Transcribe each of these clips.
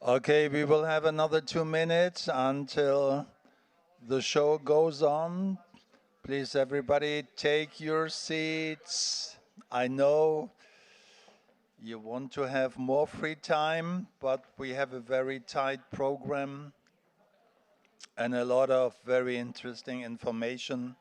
Okay, we will have another 2 minutes until the show goes on. Please, everybody, take your seats. I know you want to have more free time, but we have a very tight program and a lot of very interesting information.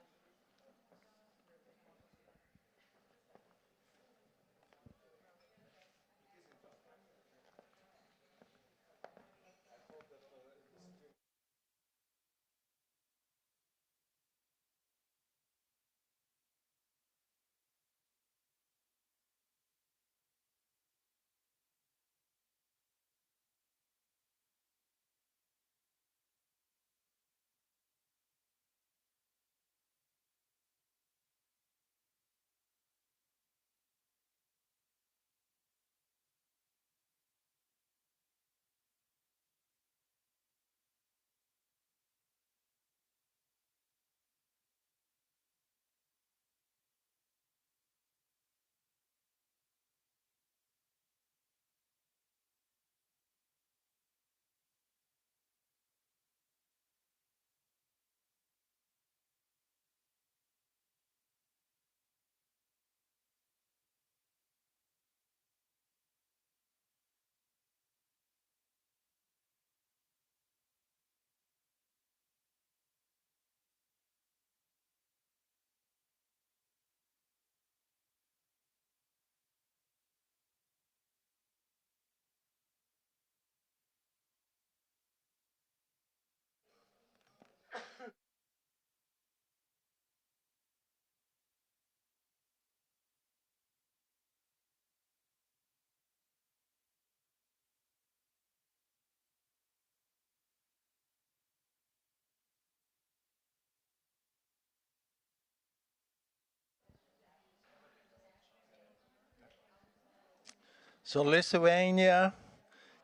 So Lithuania,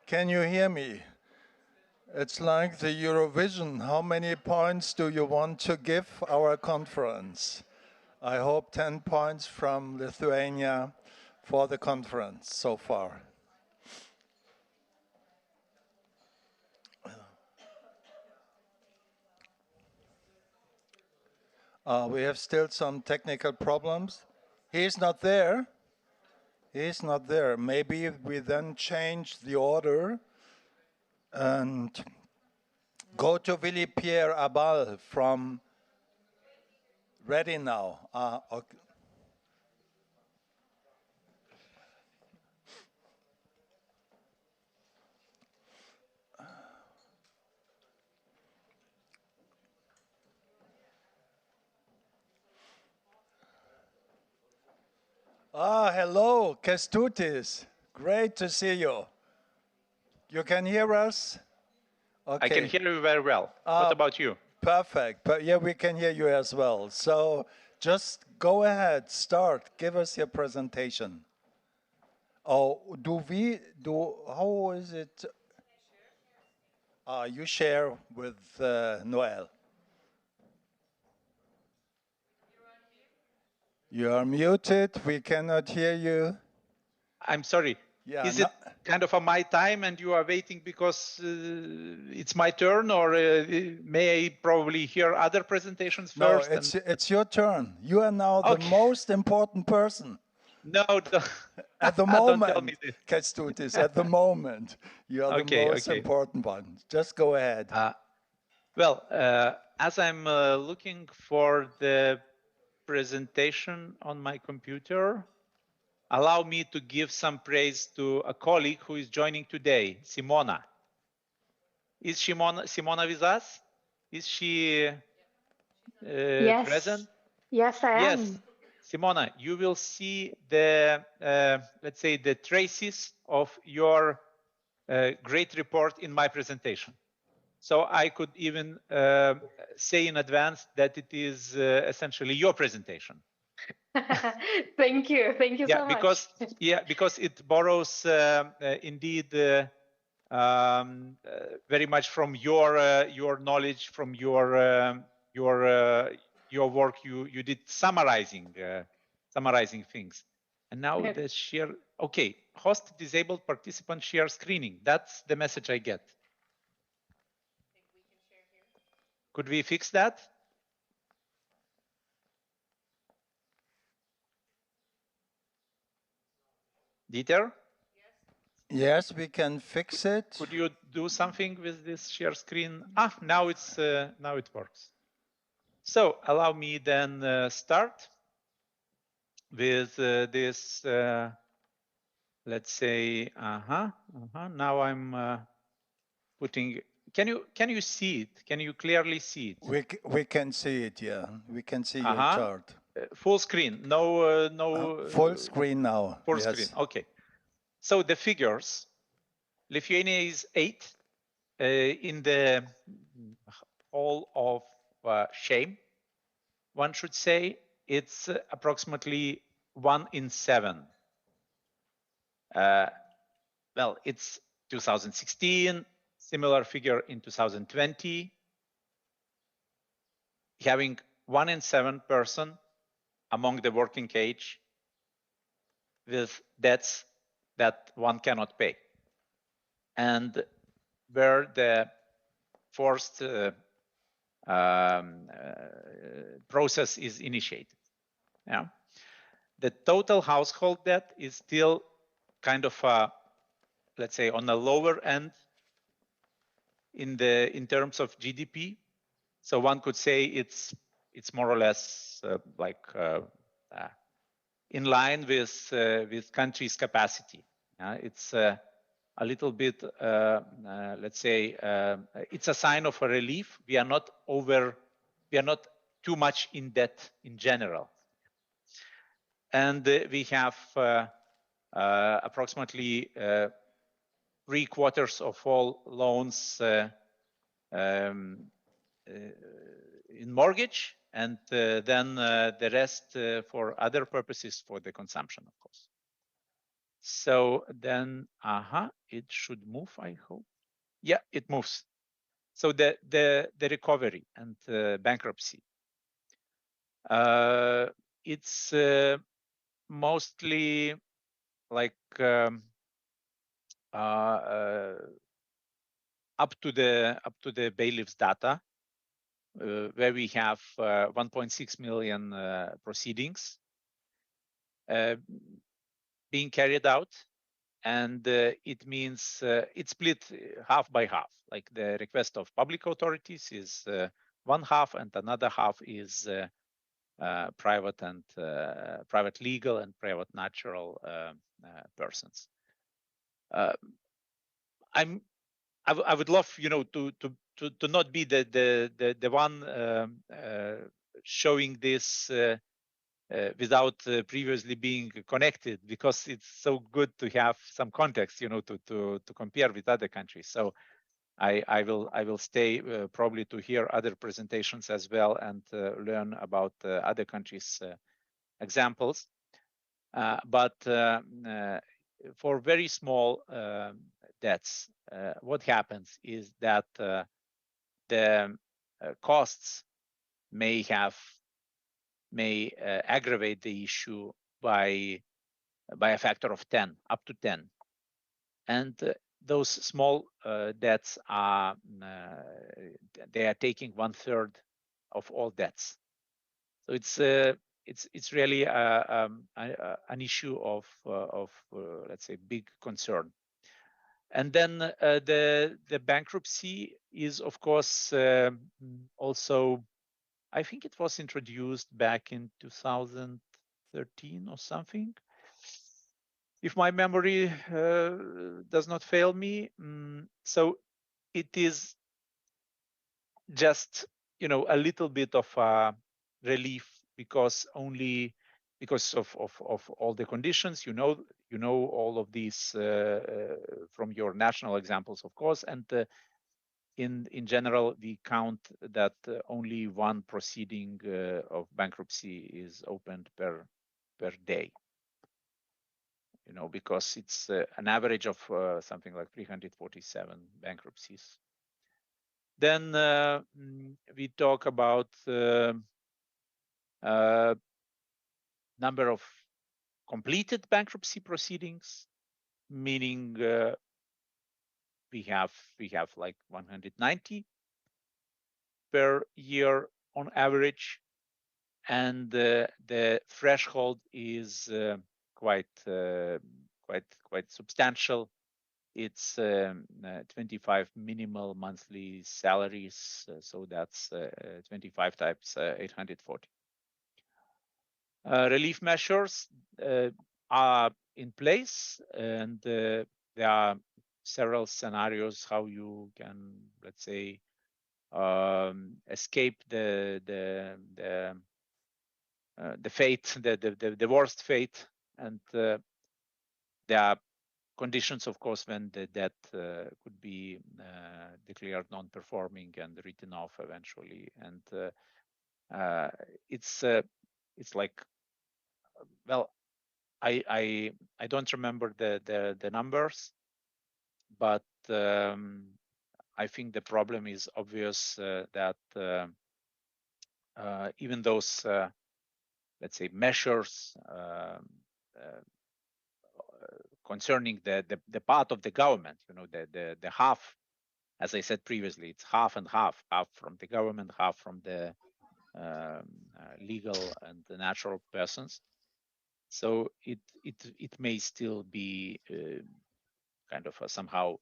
can you hear me? It's like the Eurovision. How many points do you want to give our conference? I hope 10 points from Lithuania for the conference so far. We have still some technical problems. He's not there. He's not there. Maybe we then change the order and go to Willy Pierre Abal from Ready Now. Okay. Hello, Kestutis. Great to see you. You can hear us? Okay. I can hear you very well. What about you? Perfect. But yeah, we can hear you as well. So just go ahead, start. Give us your presentation. Oh, how is it? You share with Noel. You are muted. We cannot hear you. I'm sorry. Yeah, Is it kind of my time and you are waiting because it's my turn, or may I probably hear other presentations first? No, it's your turn. You are now the most important person. No, at the don't tell me moment, this. Kestutis, at the moment, you are the most important one. Just go ahead. Well, as I'm looking for the presentation on my computer, allow me to give some praise to a colleague who is joining today, Simona. Is Simona with us? Is she present? Yes, I am. Yes, Simona, you will see the, let's say, the traces of your great report in my presentation. So I could even say in advance that it is essentially your presentation. Thank you so much. Because it borrows indeed very much from your knowledge, from your work you did summarizing things. And now the share. Okay, host disabled participant share screening. That's the message I get. Could we fix that? Dieter? Yes, we can fix it. Could you do something with this share screen? Ah, now it works. So allow me then start with this. Let's say, now I'm putting. Can you see it? Can you clearly see it? We can see it. Yeah, we can see your chart. Full screen. No. Full screen now. Full yes. screen. Okay. So the figures. Lithuania is 8 in the hall of shame. One should say it's approximately 1 in 7. Well, it's 2016, similar figure in 2020, having 1 in 7 person among the working age with debts that one cannot pay. And where the forced process is initiated. Yeah. The total household debt is still kind of, let's say, on the lower end in terms of GDP. So one could say it's more or less in line with country's capacity. It's a little bit, let's say, it's a sign of a relief. We are not too much in debt in general. And we have approximately 3/4 of all loans in mortgage, and then the rest for other purposes for the consumption, of course. So then, it should move, I hope. Yeah, it moves. So the recovery and bankruptcy. It's mostly like up to the bailiff's data, where we have 1.6 million proceedings being carried out, and it means it's split half by half. Like the request of public authorities is one half, and another half is private and private legal and private natural persons. I would love, to not be the one showing this without previously being connected, because it's so good to have some context, to compare with other countries. So I will stay probably to hear other presentations as well and learn about other countries' examples. But for very small debts, what happens is that the costs may aggravate the issue by a factor of 10, up to 10. And those small debts they are taking 1/3 of all debts. So it's really an issue of let's say big concern. And then the bankruptcy is, of course, also, I think it was introduced back in 2013 or something, if my memory does not fail me. So it is just, a little bit of a relief, because of all the conditions, all of these from your national examples, of course, and in general, we count that only one proceeding of bankruptcy is opened per day. Because it's an average of something like 347 bankruptcies. Then we talk about number of completed bankruptcy proceedings, meaning we have like 190 per year on average, and the threshold is quite substantial. It's 25 minimal monthly salaries, so that's 25 times 840. Relief measures are in place, and there are several scenarios how you can, let's say, escape the fate, the worst fate, and there are conditions, of course, when the debt could be declared non-performing and written off eventually, and it's like, well, I don't remember the numbers, but I think the problem is obvious that even those let's say measures concerning the part of the government, you know, the half, as I said previously, it's half and half from the government, half from the legal and the natural persons. So it may still be kind of somehow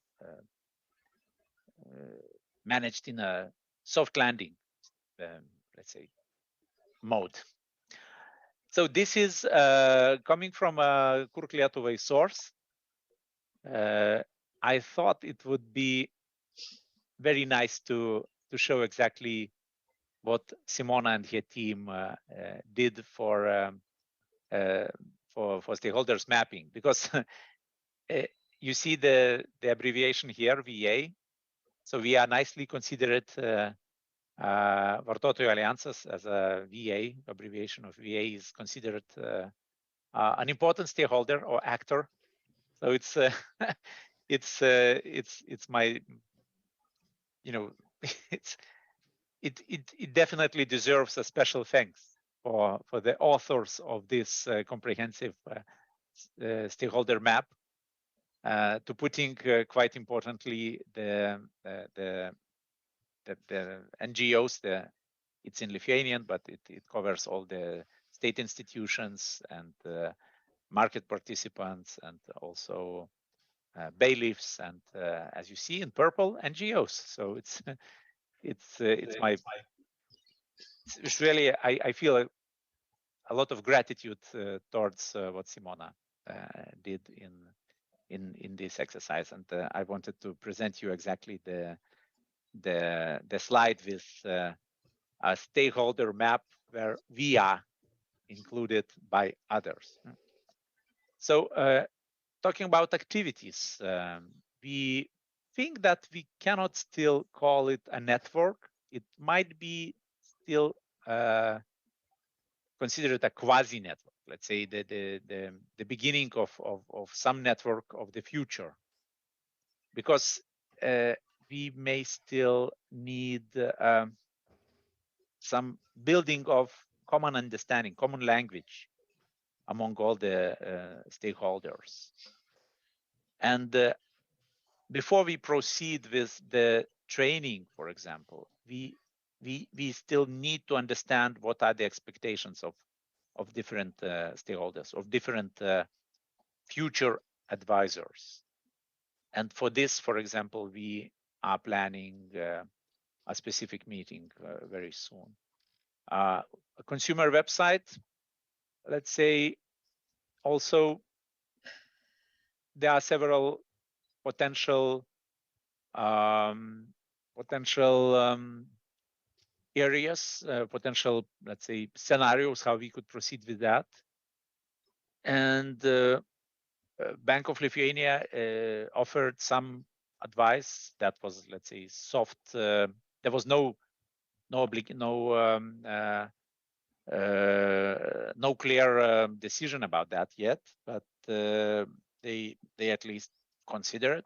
managed in a soft landing, let's say, mode. So this is coming from a Kurk Lietuvai source. I thought it would be very nice to show exactly what Simona and her team did for stakeholders mapping, because you see the abbreviation here, VA. So we are nicely considered Vartotojų Alliances as a VA, abbreviation of VA is considered an important stakeholder or actor. So it's it's my, you know, it definitely deserves a special thanks for the authors of this comprehensive stakeholder map, to putting quite importantly the NGOs. It's in Lithuanian, but it covers all the state institutions and market participants, and also bailiffs, and as you see in purple, NGOs. So it's really, I feel a lot of gratitude towards what Simona did in this exercise, and I wanted to present you exactly the slide with a stakeholder map where we are included by others. So talking about activities, we think that we cannot still call it a network. It might be still considered a quasi-network. Let's say the beginning of some network of the future, because we may still need some building of common understanding, common language among all the stakeholders. And before we proceed with the training, for example, we still need to understand what are the expectations of different stakeholders, of different future advisors. And for this, for example, we are planning a specific meeting very soon. A consumer website, let's say, also there are several potential areas, potential, let's say, scenarios how we could proceed with that. And Bank of Lithuania offered some advice that was, let's say, soft. There was no clear decision about that yet, but they at least consider it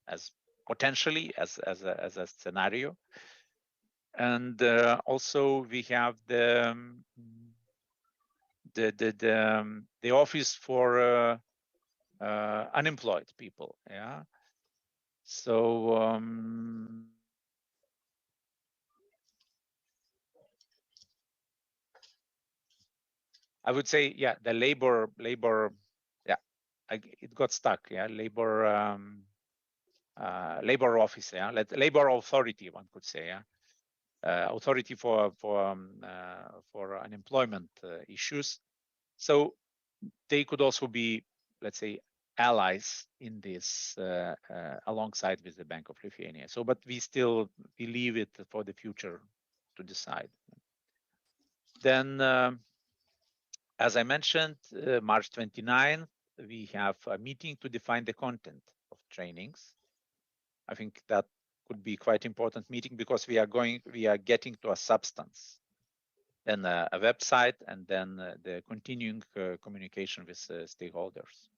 as potentially as a scenario. And also we have the the office for unemployed people. Yeah. So I would say, yeah, the labor, yeah, it got stuck. Yeah, labor office. Yeah, labor authority, one could say. Yeah, authority for unemployment issues. So they could also be, let's say, allies in this alongside with the Bank of Lithuania. So, but we still leave it for the future to decide. Then, as I mentioned, March 29th, we have a meeting to define the content of trainings. I think that could be quite important meeting because we are getting to a substance and a website, and then the continuing communication with stakeholders.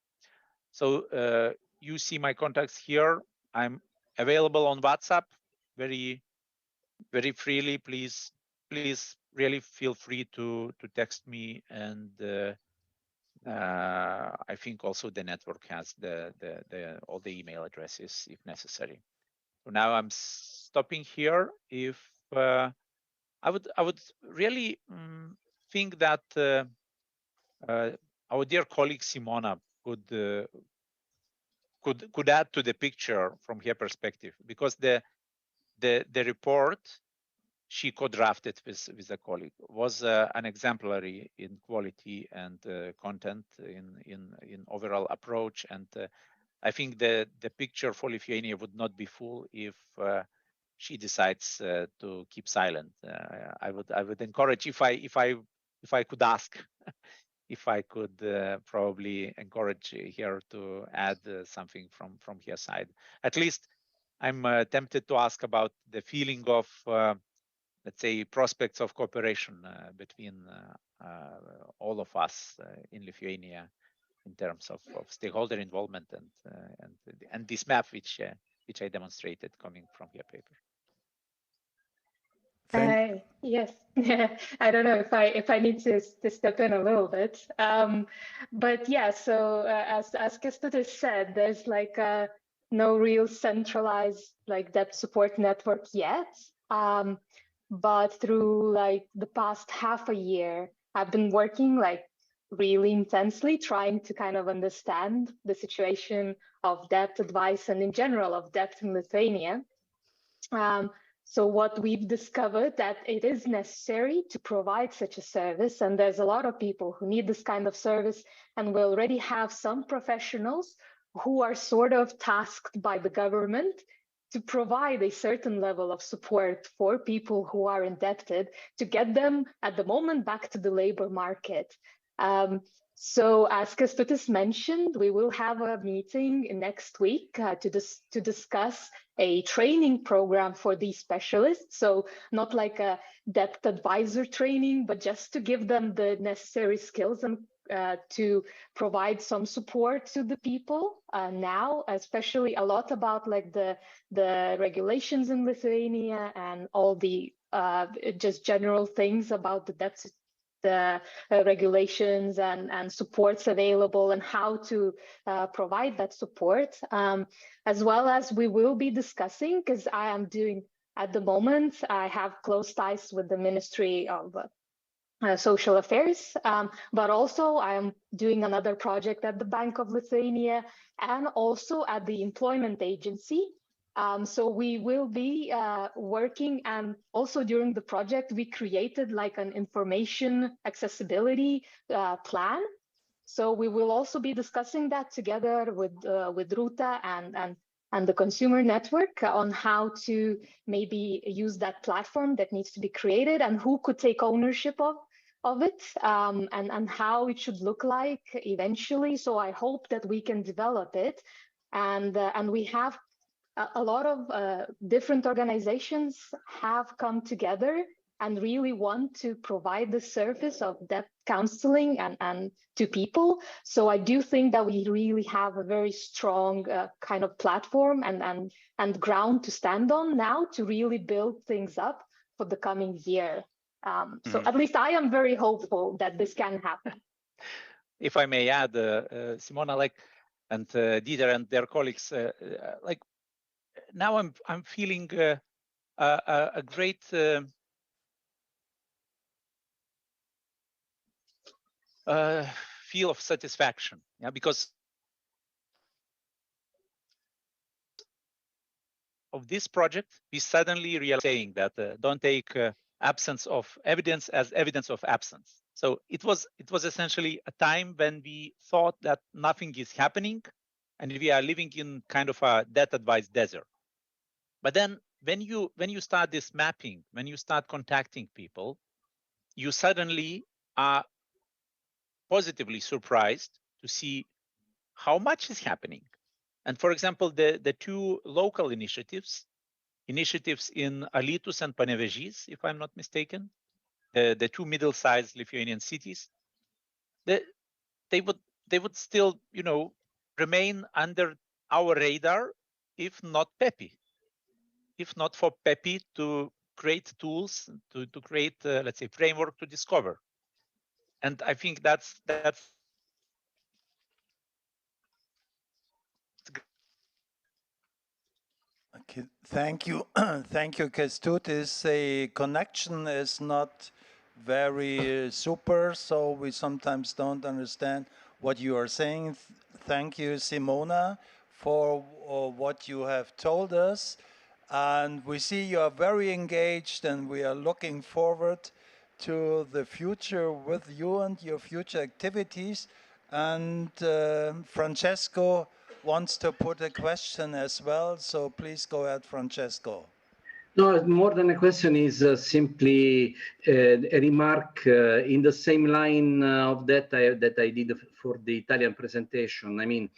So you see my contacts here. I'm available on WhatsApp very, very freely. Please really feel free to text me, and I think also the network has all the email addresses if necessary. So now I'm stopping here. If I would really think that our dear colleague Simona could add to the picture from her perspective, because the report she co-drafted with a colleague was an exemplary in quality and content in overall approach, and I think the picture for Lithuania would not be full if she decides to keep silent. I would encourage, if I could ask, if I could probably encourage her to add something from her side. At least I'm tempted to ask about the feeling of, let's say, prospects of cooperation between all of us in Lithuania in terms of stakeholder involvement and this map which I demonstrated coming from your paper. Yes, I don't know if I need to step in a little bit, but yeah. So as Kęstutis said, there's like no real centralized like debt support network yet. But through like the past half a year, I've been working like really intensely trying to kind of understand the situation of debt advice and in general of debt in Lithuania. So what we've discovered that it is necessary to provide such a service, and there's a lot of people who need this kind of service, and we already have some professionals who are sort of tasked by the government to provide a certain level of support for people who are indebted to get them at the moment back to the labor market. So as Kęstutis mentioned, we will have a meeting next week to discuss a training program for these specialists. So not like a debt advisor training, but just to give them the necessary skills and to provide some support to the people now, especially a lot about like the regulations in Lithuania and all the just general things about the debt, the regulations and supports available and how to provide that support, as well as we will be discussing, because I am doing at the moment, I have close ties with the Ministry of Social Affairs, but also I am doing another project at the Bank of Lithuania and also at the Employment Agency. So we will be working, and also during the project, we created like an information accessibility plan. So we will also be discussing that together with Ruta and the consumer network on how to maybe use that platform that needs to be created and who could take ownership of it, and how it should look like eventually. So I hope that we can develop it, and we have a lot of different organizations have come together and really want to provide the service of debt counseling and to people. So I do think that we really have a very strong kind of platform and ground to stand on now to really build things up for the coming year. So at least I am very hopeful that this can happen. If I may add, Simona, like, and Dieter and their colleagues, like, now I'm feeling a great feel of satisfaction, yeah, because of this project, we suddenly realized saying that don't take absence of evidence as evidence of absence. So it was essentially a time when we thought that nothing is happening, and we are living in kind of a death advice desert. But then when you start this mapping, when you start contacting people, you suddenly are positively surprised to see how much is happening. And for example, the two local initiatives in Alytus and Panevėžys, if I'm not mistaken, the two middle-sized Lithuanian cities, they would still, you know, remain under our radar if not Peppi, if not for Peppi to create tools to create, let's say, framework to discover. And I think that's Okay, thank you. Thank you, Kestutis. The connection is not very super, so we sometimes don't understand what you are saying. Thank you, Simona, for what you have told us. And we see you are very engaged, and we are looking forward to the future with you and your future activities. And Francesco wants to put a question as well, so please go ahead, Francesco. No, more than a question is simply a remark in the same line of that I did for the Italian presentation. I mean,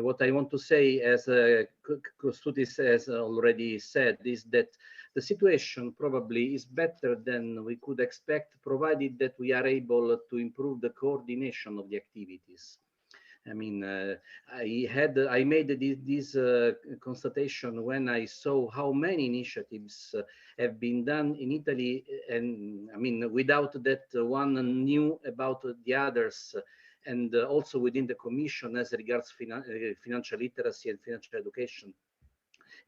what I want to say, as Kestutis has already said, is that the situation probably is better than we could expect, provided that we are able to improve the coordination of the activities. I mean, I made this constatation when I saw how many initiatives have been done in Italy, and I mean, without that one knew about the others, and also within the Commission as regards financial literacy and financial education.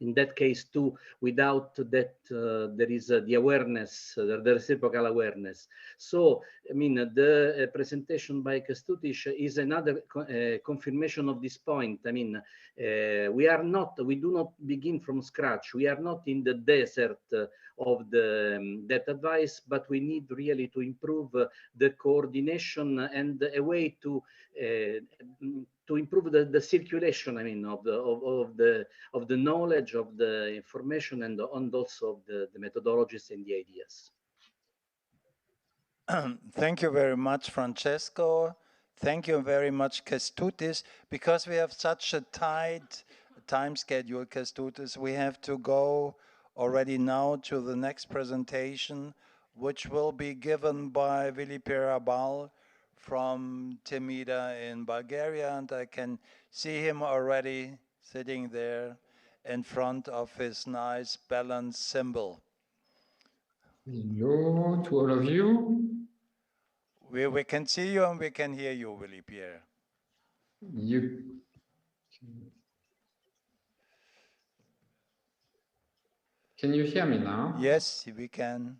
In that case too, without that there is the awareness, the reciprocal awareness. So, I mean, the presentation by Kestutis is another confirmation of this point. I mean, we do not begin from scratch. We are not in the desert of the that advice, but we need really to improve the coordination and a way to improve the circulation. I mean, of the knowledge, of the information, and also of the methodologies and the ideas. Thank you very much, Francesco. Thank you very much, Kestutis. Because we have such a tight time schedule, Kestutis, we have to go already now to the next presentation, which will be given by Willi Pirabal from Timida in Bulgaria. And I can see him already sitting there in front of his nice balance symbol. Hello to all of you. We can see you and we can hear you, Willi Pierre. Can you hear me now? Yes, we can.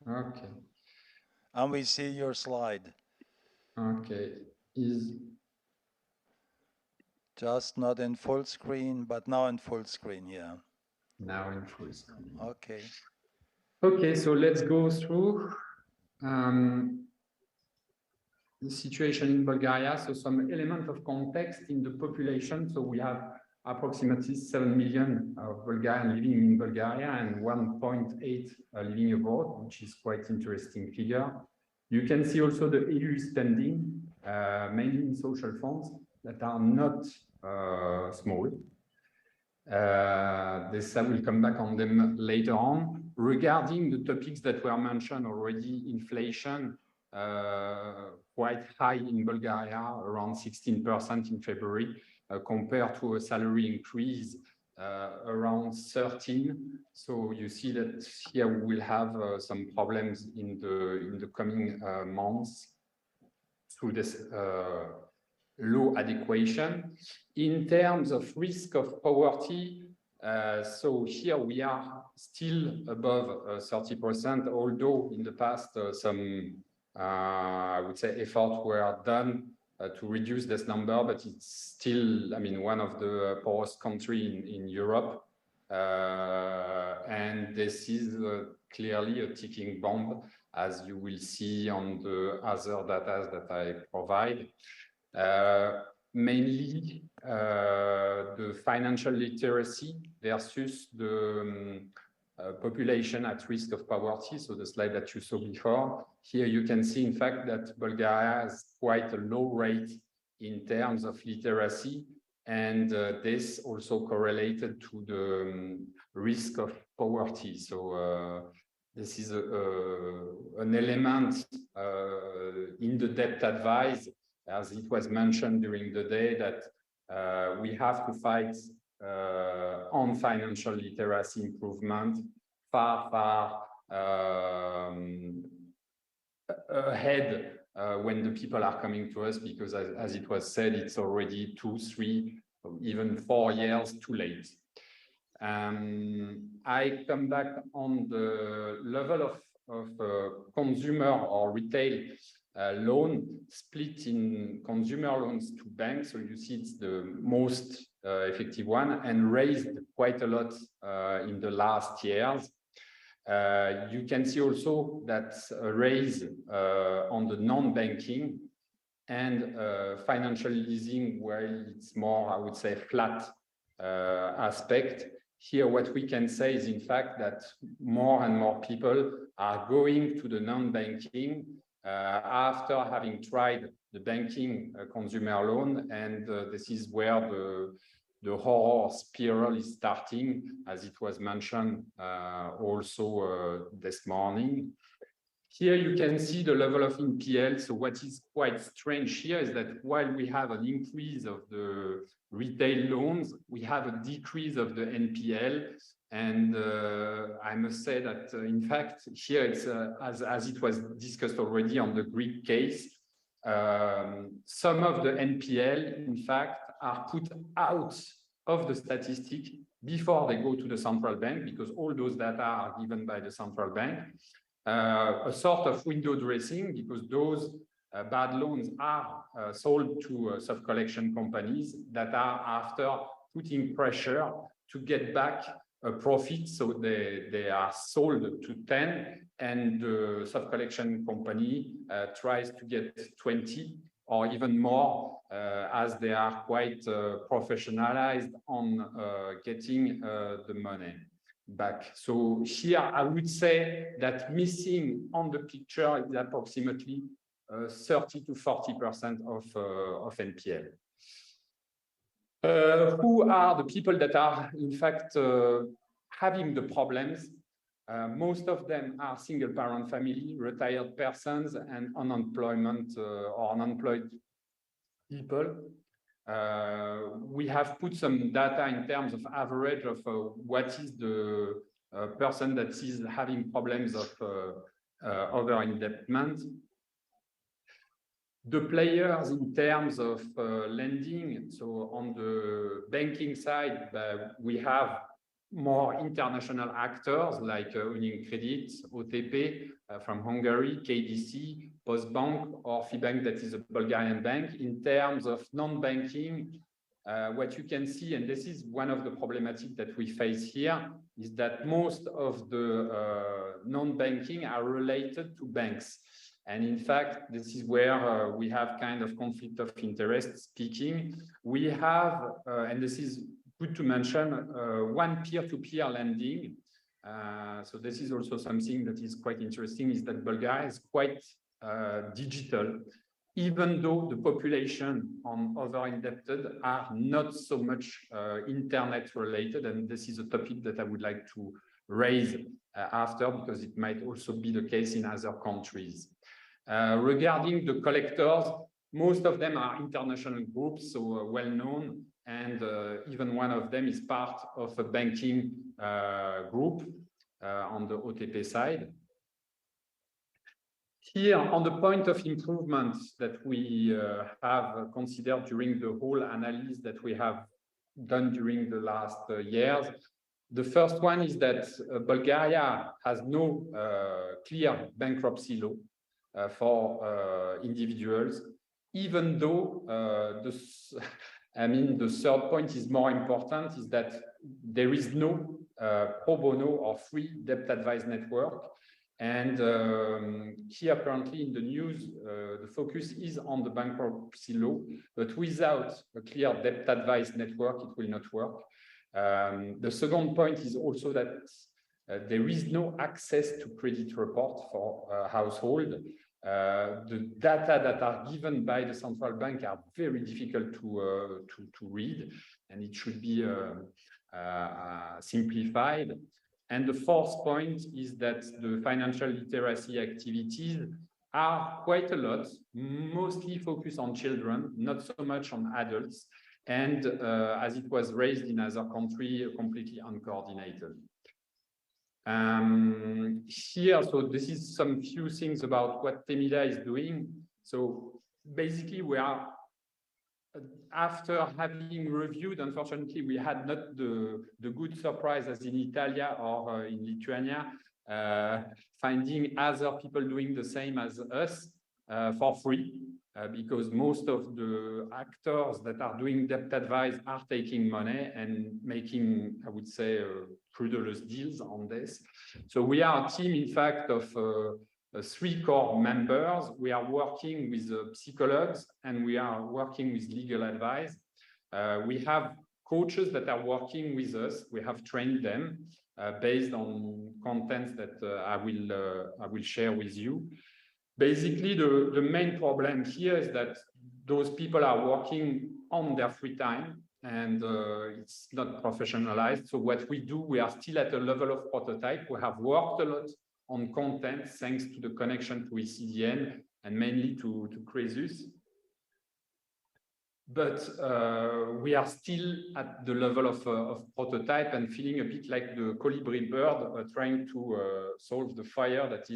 Okay. And we see your slide. Okay. Just not in full screen, but now in full screen, yeah. Now in full screen. Okay. Okay, so let's go through the situation in Bulgaria. So some element of context in the population. So we have approximately 7 million of Bulgarians living in Bulgaria and 1.8 living abroad, which is quite interesting figure. You can see also the EU spending, mainly in social funds that are not small. This I will come back on them later on. Regarding the topics that were mentioned already, inflation, quite high in Bulgaria, around 16% in February, compared to a salary increase around 13. So you see that here we will have some problems in the coming months through this low adequation. In terms of risk of poverty, so here we are still above 30%, although in the past some, I would say, efforts were done to reduce this number, but it's still, I mean, one of the poorest countries in Europe. And this is clearly a ticking bomb, as you will see on the other data that I provide. Mainly the financial literacy versus the population at risk of poverty. So the slide that you saw before, here you can see, in fact, that Bulgaria has quite a low rate in terms of literacy. And this also correlated to the risk of poverty. So this is an element in the debt advice, as it was mentioned during the day, that we have to fight on financial literacy improvement far ahead when the people are coming to us, because as it was said, it's already 2, 3, even 4 years too late. I come back on the level of consumer or retail loan split in consumer loans to banks. So you see it's the most effective one and raised quite a lot in the last years. You can see also that a raise on the non-banking and financial leasing, where it's more, I would say, flat aspect. Here, what we can say is, in fact, that more and more people are going to the non-banking after having tried the banking consumer loan, and this is where the horror spiral is starting, as it was mentioned also this morning. Here you can see the level of NPL. So what is quite strange here is that while we have an increase of the retail loans, we have a decrease of the NPL. And I must say that, in fact, here it's, as it was discussed already on the Greek case, some of the NPL, in fact, are put out of the statistic before they go to the central bank, because all those data are given by the central bank. A sort of window dressing, because those bad loans are sold to self-collection companies that are after putting pressure to get back a profit. So they are sold to 10, and the self-collection company tries to get 20 or even more, as they are quite professionalized on getting the money back. So here I would say that missing on the picture is approximately 30 to 40% of NPL. Who are the people that are, in fact, having the problems? Most of them are single-parent family, retired persons, and unemployment or unemployed people. We have put some data in terms of average of what is the person that is having problems of over-indebtment. The players in terms of lending, so on the banking side, we have more international actors like Unicredit, OTP from Hungary, KDC, Postbank, or Fibank, that is a Bulgarian bank. In terms of non-banking, what you can see, and this is one of the problematic that we face here, is that most of the non-banking are related to banks. And in fact, this is where we have kind of conflict of interest speaking. We have, and this is good to mention, one peer-to-peer lending. So this is also something that is quite interesting, is that Bulgaria is quite digital, even though the population on over-indebted are not so much internet related. And this is a topic that I would like to raise after, because it might also be the case in other countries. Regarding the collectors, Most of them are international groups, so well-known, and even one of them is part of a banking group on the OTP side. Here, on the point of improvement that we have considered during the whole analysis that we have done during the last years, the first one is that Bulgaria has no clear bankruptcy law for individuals, even though the third point is more important, is that there is no pro bono or free debt advice network. And here currently in the news, the focus is on the bankruptcy law, but without a clear debt advice network, it will not work. The second point is also that there is no access to credit report for household. The data that are given by the central bank are very difficult to read, and it should be simplified. And the fourth point is that the financial literacy activities are quite a lot, mostly focused on children, not so much on adults, and as it was raised in other countries, completely uncoordinated. Here, so this is some few things about what Temida is doing. So basically, we are, after having reviewed, unfortunately, we had not the good surprise as in Italia or in Lithuania, finding other people doing the same as us for free, because most of the actors that are doing debt advice are taking money and making, I would say, fraudulent deals on this. So we are a team, in fact, of 3 core members. We are working with psychologues and we are working with legal advice. We have coaches that are working with us. We have trained them based on contents that I will share with you. Basically, the main problem here is that those people are working on their free time and it's not professionalized. So what we do, we are still at a level of prototype. We have worked a lot on content thanks to the connection to ecdn and mainly to Cresus. But we are still at the level of prototype and feeling a bit like the colibri bird trying to solve the fire that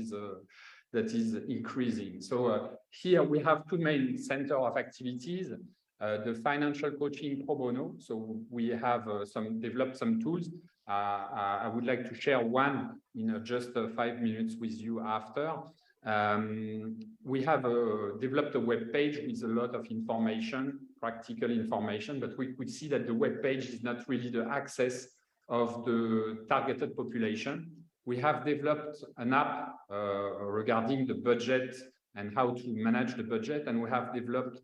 is increasing. So here we have 2 main centers of activities. The financial coaching pro bono. So we have developed some tools. I would like to share one in just 5 minutes with you after. We have developed a web page with a lot of information, practical information, but we could see that the web page is not really the access of the targeted population. We have developed an app regarding the budget and how to manage the budget, and we have developed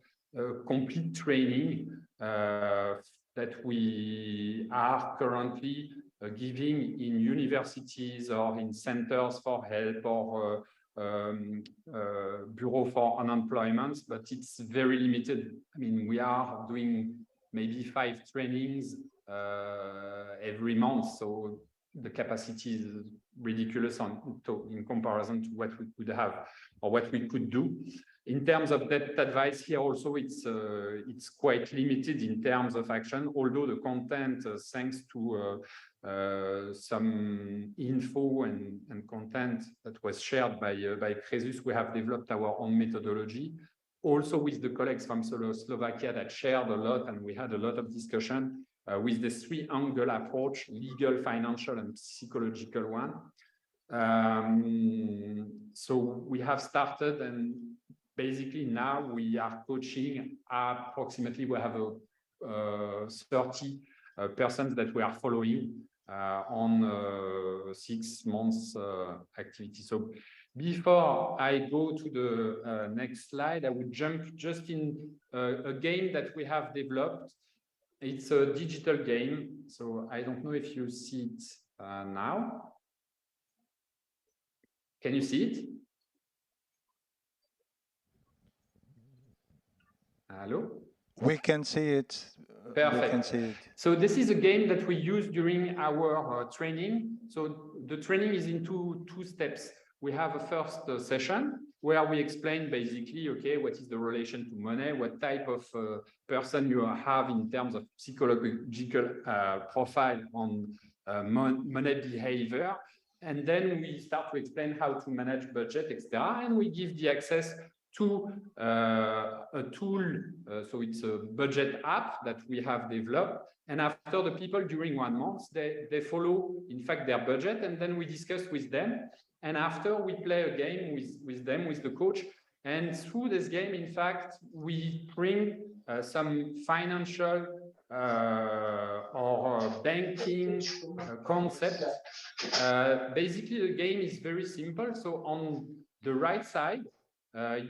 complete training that we are currently giving in universities or in centers for help or bureau for unemployment, but it's very limited. I mean, we are doing maybe 5 trainings every month, so the capacity is ridiculous in comparison to what we could have or what we could do. In terms of debt advice here also, it's quite limited in terms of action, although the content, thanks to some info and content that was shared by Cresus, we have developed our own methodology. Also with the colleagues from Slovakia that shared a lot, and we had a lot of discussion with the 3-angle approach, legal, financial, and psychological one. So we have started, and basically now we are coaching approximately, we have 30 persons that we are following on 6 months activity. So before I go to the next slide, I would jump just in a game that we have developed. It's a digital game, so I don't know if you see it now. Can you see it? Hello? We can see it. Perfect. We can see it. So this is a game that we use during our training. So the training is in two steps. We have a first session where we explain basically, okay, what is the relation to money, what type of person you have in terms of psychological profile on money behavior. And then we start to explain how to manage budget, etc. And we give the access to a tool, so it's a budget app that we have developed. And after the people during 1 month, they follow, in fact, their budget, and then we discuss with them. And after we play a game with them, with the coach. And through this game, in fact, we bring some financial or banking concepts. Basically, the game is very simple. So on the right side,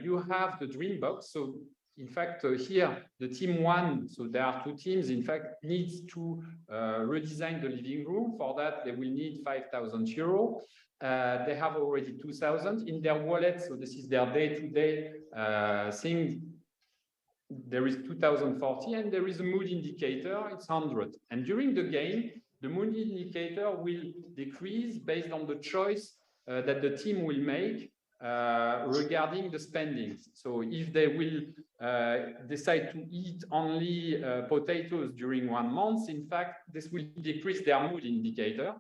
you have the dream box. So in fact, here, the team 1, so there are 2 teams, in fact, needs to redesign the living room. For that, they will need 5,000 euros. They have already 2,000 in their wallet. So this is their day-to-day thing. There is 2040, and there is a mood indicator, it's 100. And during the game, the mood indicator will decrease based on the choice that the team will make regarding the spendings. So if they will decide to eat only potatoes during 1 month, in fact, this will decrease their mood indicator.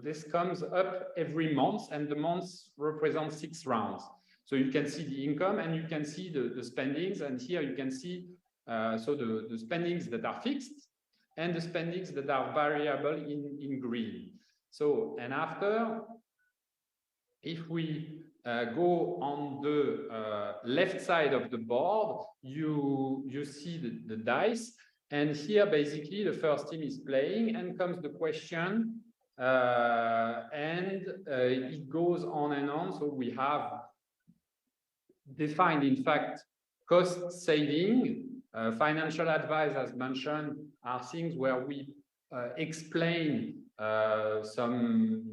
This comes up every month, and the months represent 6 rounds. So you can see the income, and you can see the spendings, and here you can see the spendings that are fixed and the spendings that are variable in green. So, and after, if we go on the left side of the board, you see the dice. And here, basically, the first team is playing, and comes the question, and it goes on and on. So we have defined, in fact, cost saving. Financial advice, as mentioned, are things where we explain some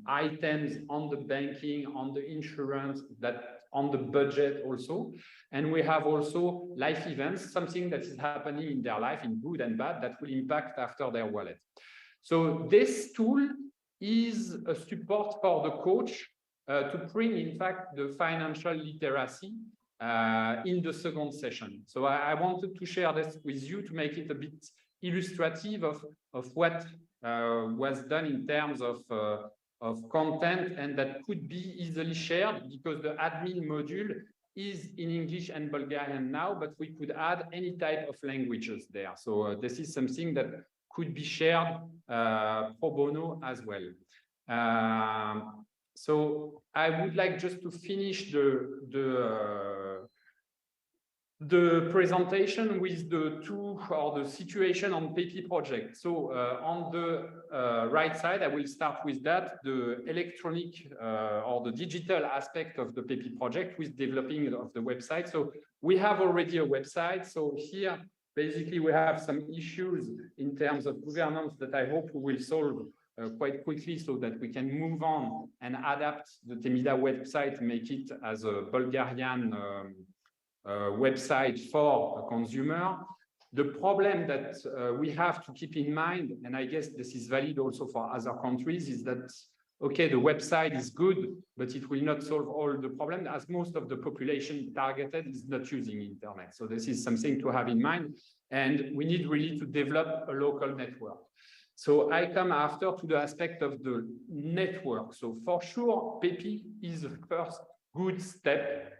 items on the banking, on the insurance, that on the budget also. And we have also life events, something that is happening in their life, in good and bad, that will impact after their wallet. So this tool is a support for the coach to bring, in fact, the financial literacy in the second session. So I wanted to share this with you to make it a bit illustrative of what was done in terms of content, and that could be easily shared, because the admin module is in English and Bulgarian now, but we could add any type of languages there. So this is something that could be shared pro bono as well. So I would like just to finish the presentation with the situation on PEPI project. So on the right side, I will start with that, the electronic or the digital aspect of the PEPI project with developing of the website. So we have already a website. So here, basically, we have some issues in terms of governance that I hope we will solve quite quickly, so that we can move on and adapt the Temida website, make it as a Bulgarian website for a consumer. The problem that we have to keep in mind, and I guess this is valid also for other countries, is that, okay, the website is good, but it will not solve all the problems, as most of the population targeted is not using internet. So this is something to have in mind, and we need really to develop a local network. So I come after to the aspect of the network. So for sure, PEPI is the first good step,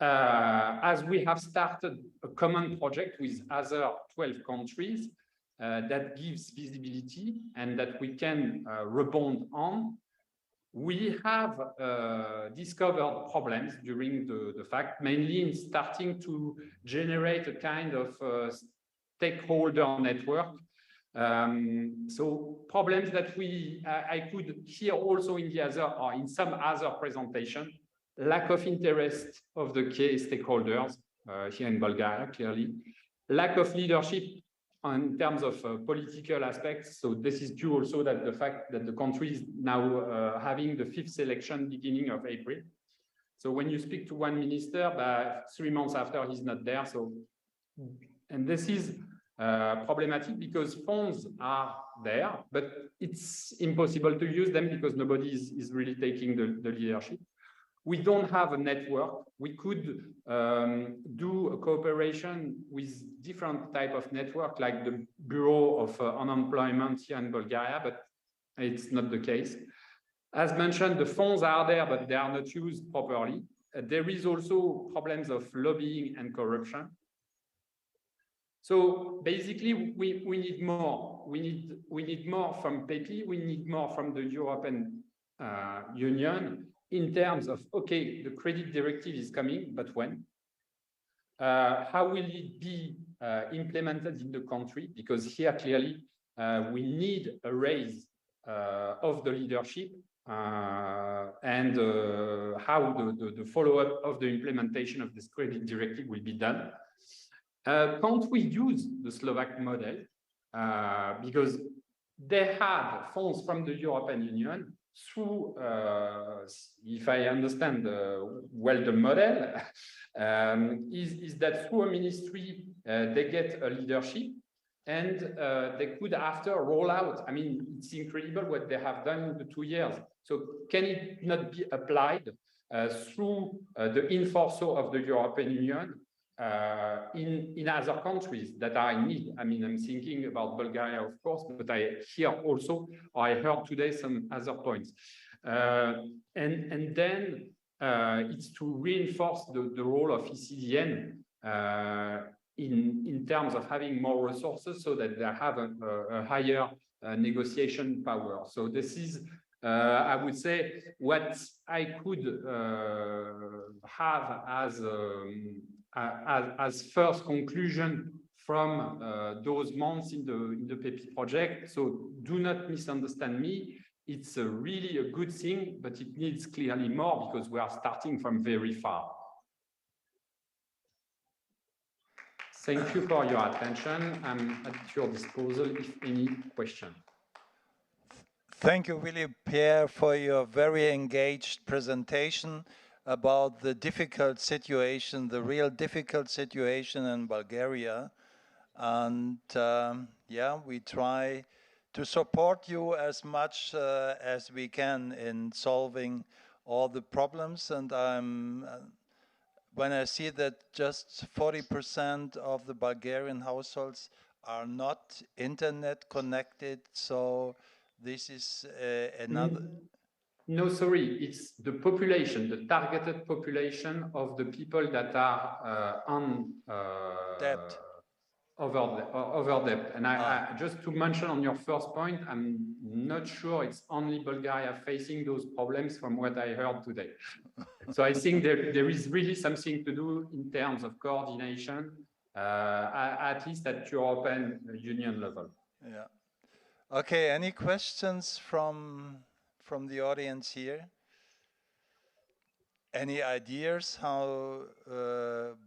as we have started a common project with other 12 countries that gives visibility and that we can rebound on. We have discovered problems during the fact, mainly in starting to generate a kind of stakeholder network. So problems that I could hear also in the other, or in some other presentation: lack of interest of the key stakeholders here in Bulgaria, clearly, lack of leadership in terms of political aspects. So this is due also that the fact that the country is now having the 5th election beginning of April. So when you speak to one minister, 3 months after, he's not there. So, and this is problematic because funds are there, but it's impossible to use them because nobody is really taking the leadership. We don't have a network. We could do a cooperation with different type of network, like the Bureau of Unemployment here in Bulgaria, but it's not the case. As mentioned, the funds are there, but they are not used properly. There is also problems of lobbying and corruption. So basically, we need more. We need more from PEPI. We need more from the European Union in terms of, okay, the credit directive is coming, but when? How will it be implemented in the country? Because here, clearly, we need a raise of the leadership and how the follow-up of the implementation of this credit directive will be done. Can't we use the Slovak model? Because they had funds from the European Union through, if I understand well the model, is that through a ministry, they get a leadership and they could after roll out. I mean, it's incredible what they have done in the 2 years. So can it not be applied through the enforcer of the European Union in other countries that are in need? I mean, I'm thinking about Bulgaria, of course, but I hear also, or I heard today some other points. And then it's to reinforce the role of ecdn in terms of having more resources so that they have a higher negotiation power. So this is, I would say, what I could have as first conclusion from those months in the PEPI project. So do not misunderstand me. It's really a good thing, but it needs clearly more because we are starting from very far. Thank you for your attention. I'm at your disposal if any question. Thank you, Willy Pierre, for your very engaged presentation about the difficult situation, the real difficult situation in Bulgaria. And yeah, we try to support you as much as we can in solving all the problems. And when I see that just 40% of the Bulgarian households are not internet connected, so this is another... No, sorry, it's the population, the targeted population of the people that are on debt. Over debt. And I just to mention on your first point, I'm not sure it's only Bulgaria facing those problems from what I heard today. So I think there is really something to do in terms of coordination, at least at European Union level. Yeah. Okay, any questions from the audience here? Any ideas how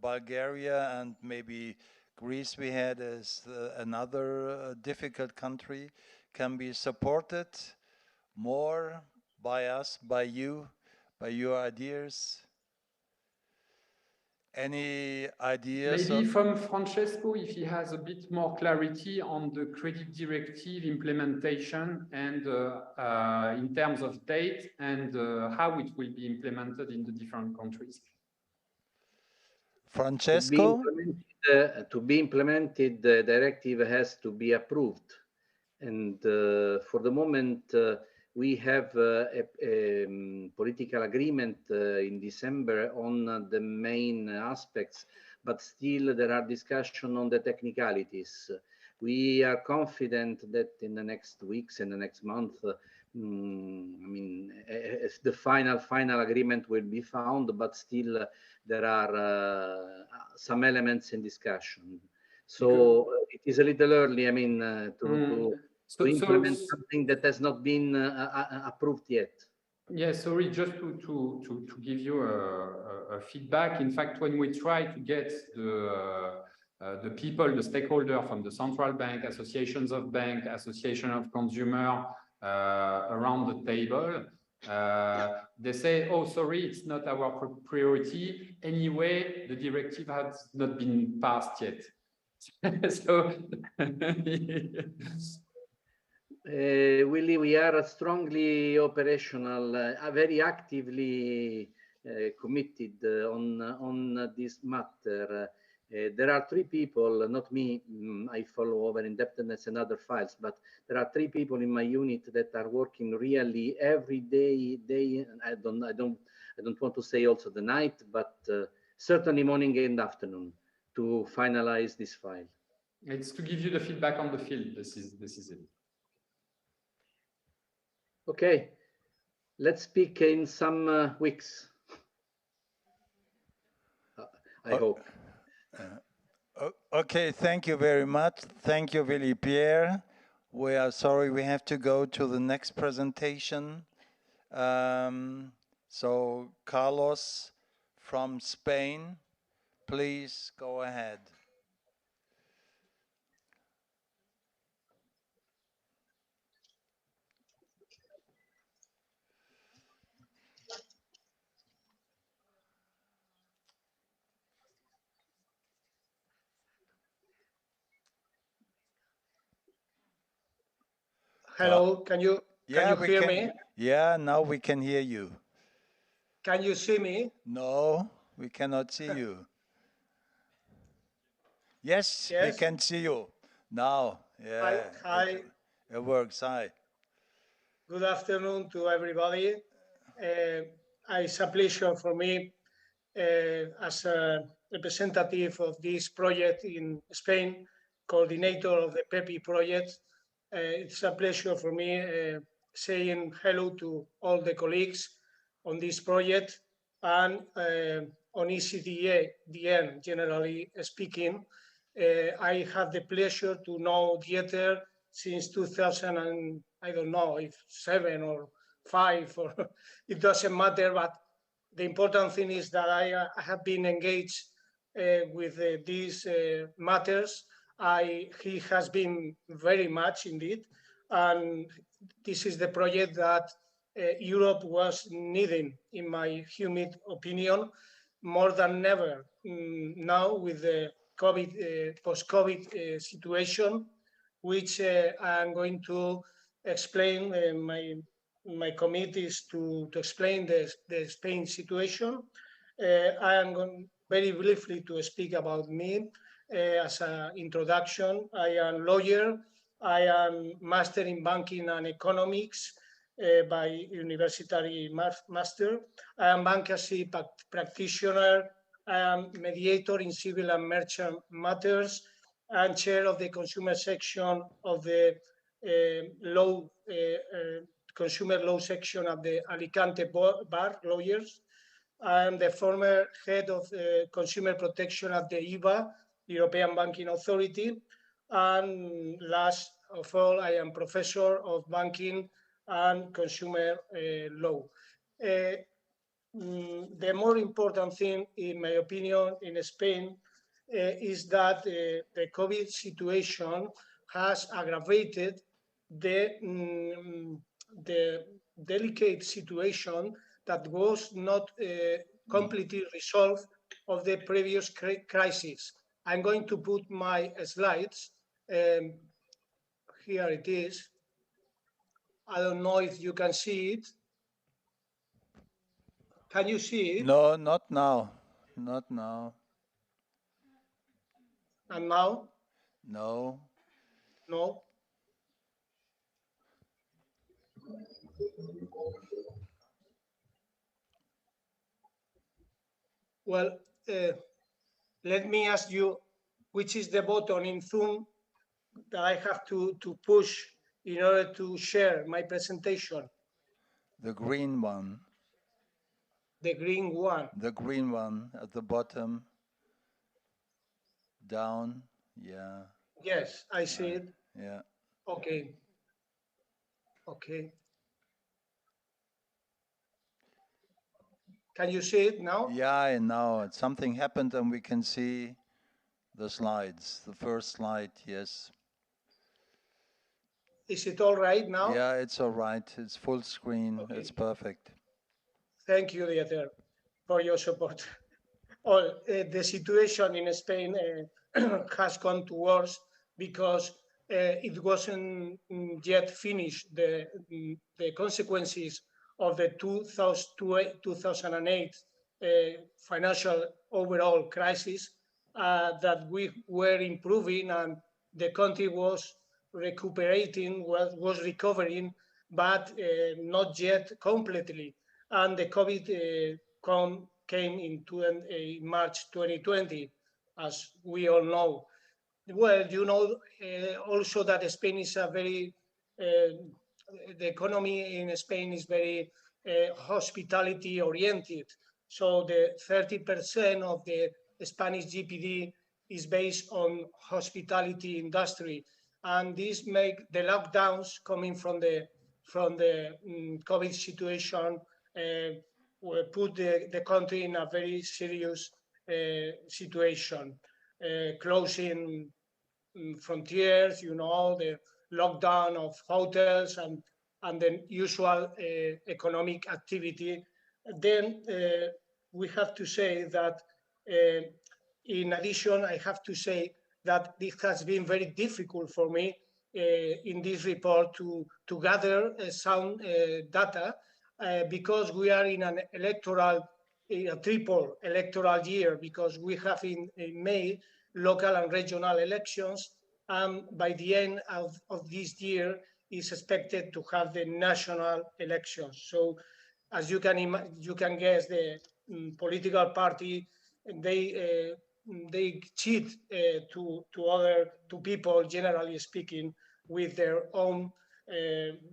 Bulgaria and maybe Greece we had as another difficult country can be supported more by us, by you, by your ideas? Any ideas? Maybe from Francesco, if he has a bit more clarity on the credit directive implementation and in terms of date and how it will be implemented in the different countries. Francesco? To be implemented, the directive has to be approved. And for the moment, we have a political agreement in December on the main aspects, but still there are discussions on the technicalities. We are confident that in the next weeks and the next month, I mean, the final agreement will be found, but still there are some elements in discussion. So it is a little early, I mean, to implement something that has not been approved yet. Yeah, sorry, just to give you a feedback. In fact, when we try to get the people, the stakeholder from the central bank, associations of bank, association of consumer around the table, they say, oh, sorry, it's not our priority. Anyway, the directive has not been passed yet. So Willie, we are strongly operational, very actively committed on this matter. There are 3 people, not me. I follow over indebtedness and other files, but there are 3 people in my unit that are working really every day. I don't want to say also the night, but certainly morning and afternoon to finalize this file. it's to give you the feedback on the field. This is it. Okay, let's speak in some weeks. I hope. Okay, thank you very much. Thank you, Willy Pierre. We are sorry we have to go to the next presentation. So Carlos from Spain, please go ahead. Hello, can you hear me? Yeah, now we can hear you. Can you see me? No, we cannot see you. Yes, we can see you now. Yeah. Hi. It works. Hi. Good afternoon to everybody. It's a pleasure for me as a representative of this project in Spain, coordinator of the PEPI project. It's a pleasure for me saying hello to all the colleagues on this project and on ecdn, generally speaking. I have the pleasure to know Dieter since 2000 and I don't know if 7 or 5 or it doesn't matter, but the important thing is that I have been engaged with these matters. He has been very much indeed, and this is the project that Europe was needing, in my humid opinion, more than ever now with the post-COVID situation, which I'm going to explain. My committee is to explain the Spain situation. I am going very briefly to speak about me as an introduction. I am lawyer. I am master in banking and economics by university master. I am bankruptcy practitioner. I am mediator in civil and merchant matters and chair of the consumer section of the consumer law section of the Alicante Bar Lawyers. I am the former head of consumer protection at the EBA, European Banking Authority. And last of all, I am professor of banking and consumer law. The more important thing, in my opinion, in Spain is that the COVID situation has aggravated the delicate situation that was not completely resolved of the previous crisis. I'm going to put my slides. Here it is. I don't know if you can see it. Can you see it? No, not now. Not now. And now? No. No. Well, let me ask you, which is the button in Zoom that I have to push in order to share my presentation? The green one. The green one. The green one at the bottom. Down. Yeah. Yes, I see it. Yeah. Okay. Okay. Can you see it now? Yeah, now something happened and we can see the slides. The first slide, yes. Is it all right now? Yeah, it's all right. It's full screen. Okay. It's perfect. Thank you, Dieter, for your support. the situation in Spain has gone to worse because it wasn't yet finished. The consequences of the 2008 financial overall crisis that we were improving, and the country was recuperating, was recovering, but not yet completely. And the COVID came in March 2020, as we all know. Well, you know also that Spain is a very, the economy in Spain is very hospitality oriented. So the 30% of the Spanish GDP is based on hospitality industry. And this make the lockdowns coming from the COVID situation put the country in a very serious situation, closing frontiers, you know, the lockdown of hotels and the usual economic activity. Then we have to say that in addition, I have to say that this has been very difficult for me in this report to gather sound data because we are in an electoral, a triple electoral year, because we have in May local and regional elections, and by the end of this year is expected to have the national elections. So as you can guess, the political party, they cheat to people, generally speaking, with their own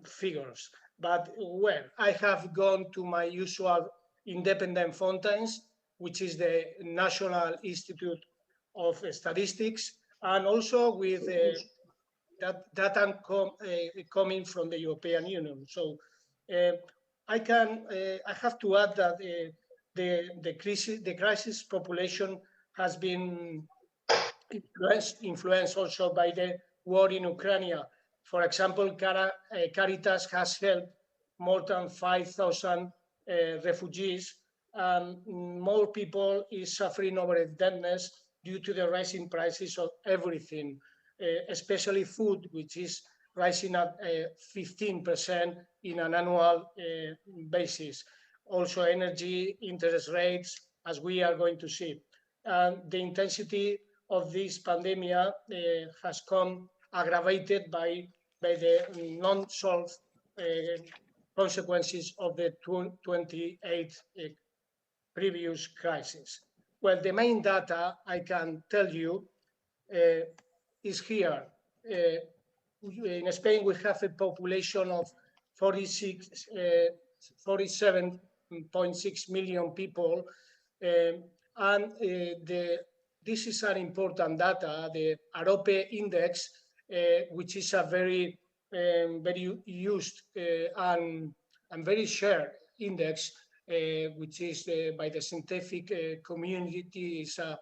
figures. But well, I have gone to my usual independent fountains, which is the National Institute of Statistics, and also with that data coming from the European Union. So I have to add that the crisis population has been influenced also by the war in Ukraine. For example, Caritas has helped more than 5,000 refugees, and more people is suffering over indebtedness due to the rising prices of everything, especially food, which is rising at 15% in an annual basis. Also energy, interest rates, as we are going to see. The intensity of this pandemic has come aggravated by the non-solved consequences of the 28 previous crisis. Well, the main data I can tell you is here. In Spain, we have a population of 47.6 million people, and this is an important data, the AROPE index, which is a very used and very shared index, which is by the scientific community is a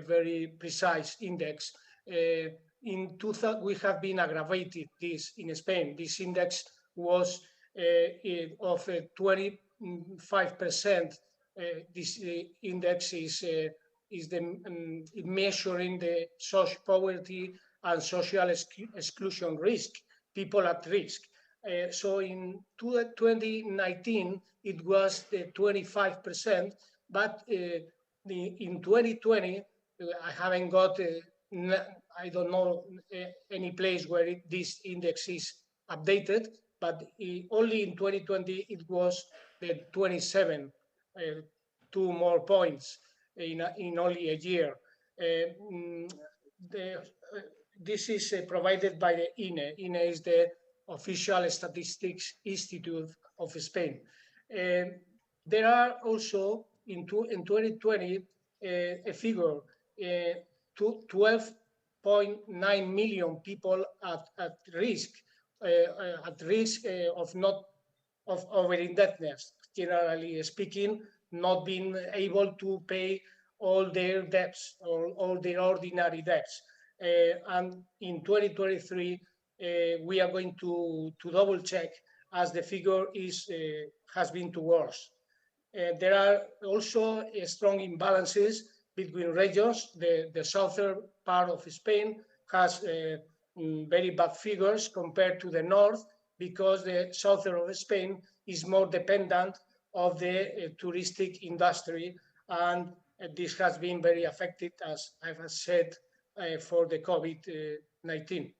very precise index. In 2000, we have been aggravated this in Spain. This index was of 25%. This index is measuring the social poverty and social exclusion risk, people at risk. So in 2019, it was 25%, but in 2020, I haven't got, I don't know any place where this index is updated, but only in 2020, it was the 27, 2 more points in only a year. This is provided by the INE. INE is the Official Statistics Institute of Spain. There are also in 2020 a figure, 12.9 million people at risk of not of over-indebtedness, generally speaking, not being able to pay all their debts or all their ordinary debts. And in 2023, we are going to double check as the figure has been too worse. There are also strong imbalances between regions. The southern part of Spain has very bad figures compared to the north, because the southern of Spain is more dependent of the touristic industry, and this has been very affected, as I have said, for the COVID-19.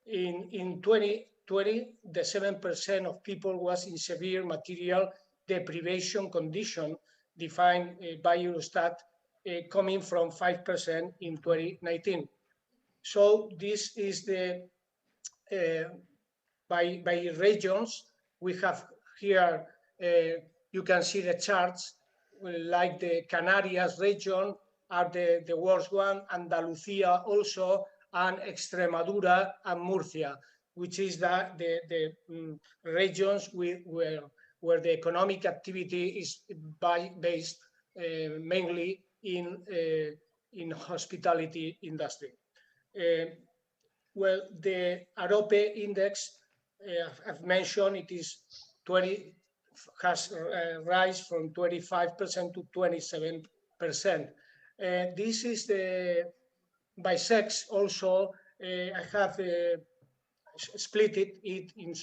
In 2020, the 7% of people was in severe material deprivation condition, defined by Eurostat, coming from 5% in 2019. So this is the by regions. We have here, you can see the charts, like the Canarias region are the worst one, Andalucía also, and Extremadura and Murcia, which is the regions where the economic activity is based mainly in hospitality industry. Well, the AROPE index, I've mentioned, it is has rise from 25% to 27%. This is by sex also. I have split it in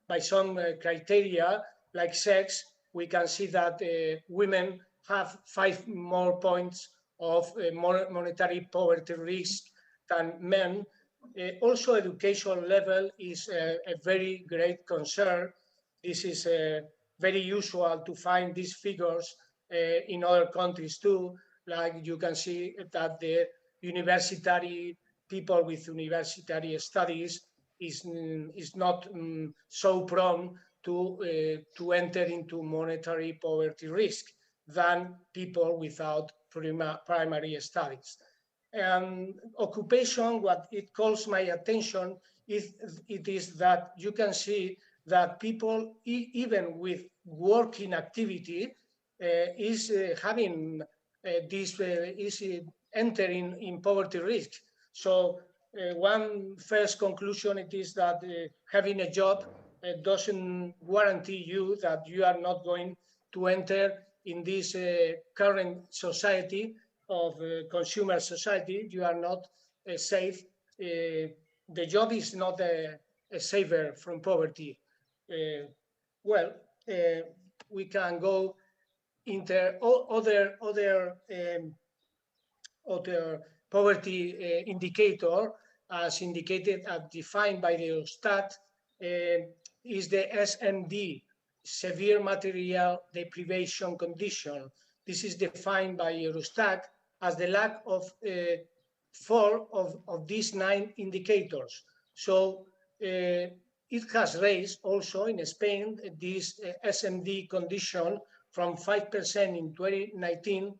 by some criteria, like sex. We can see that women have 5 more points of monetary poverty risk than men. Also, education level is a very great concern. This is very usual to find these figures in other countries too. Like you can see that the university people with university studies is not so prone to enter into monetary poverty risk than people without primary studies. Occupation, what it calls my attention is that you can see that people, even with working activity, is having this is entering in poverty risk. So one first conclusion it is that having a job doesn't guarantee you that you are not going to enter in this current society of consumer society. You are not safe. The job is not a saver from poverty. Well, we can go into other poverty indicator, as indicated and defined by the Eurostat, is the SMD, severe material deprivation condition. This is defined by Eurostat as the lack of 4 of these 9 indicators. So it has raised also in Spain this SMD condition from 5% in 2019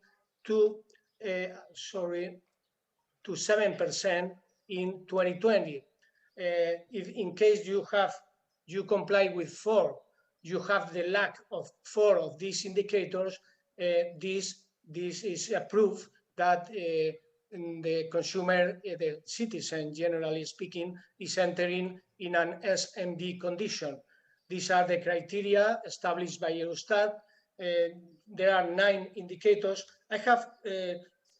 to 7% in 2020. If in case you comply with 4, you have the lack of 4 of these indicators, this is a proof that the consumer, the citizen, generally speaking, is entering in an SMD condition. These are the criteria established by Eurostat. There are 9 indicators. I have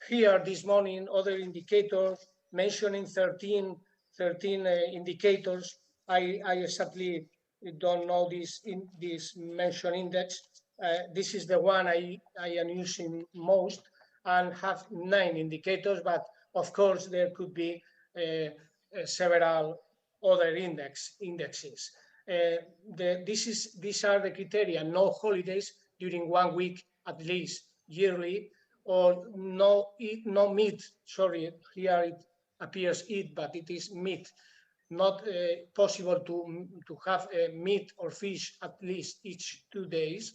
here this morning other indicators mentioning 13 indicators. I exactly don't know this mention index. This is the one I am using most, and have 9 indicators, but of course there could be several other indexes. These are the criteria: no holidays during 1 week at least yearly, or no meat. Sorry, here it appears eat, but it is meat. Not possible to have meat or fish at least each 2 days.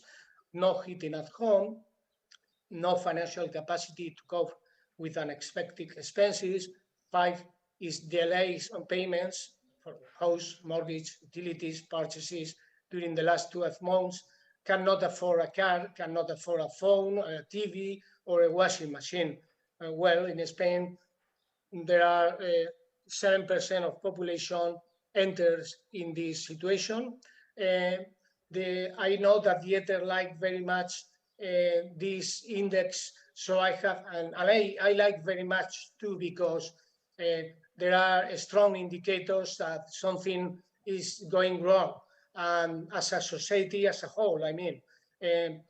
No heating at home. No financial capacity to cope with unexpected expenses. 5 is delays on payments for house, mortgage, utilities, purchases during the last 12 months. Cannot afford a car, cannot afford a phone, a TV, or a washing machine. Well, in Spain, there are 7% of population enters in this situation. I know that Dieter liked very much this index So I have, and I like very much too, because there are strong indicators that something is going wrong. And as a society as a whole, I mean, there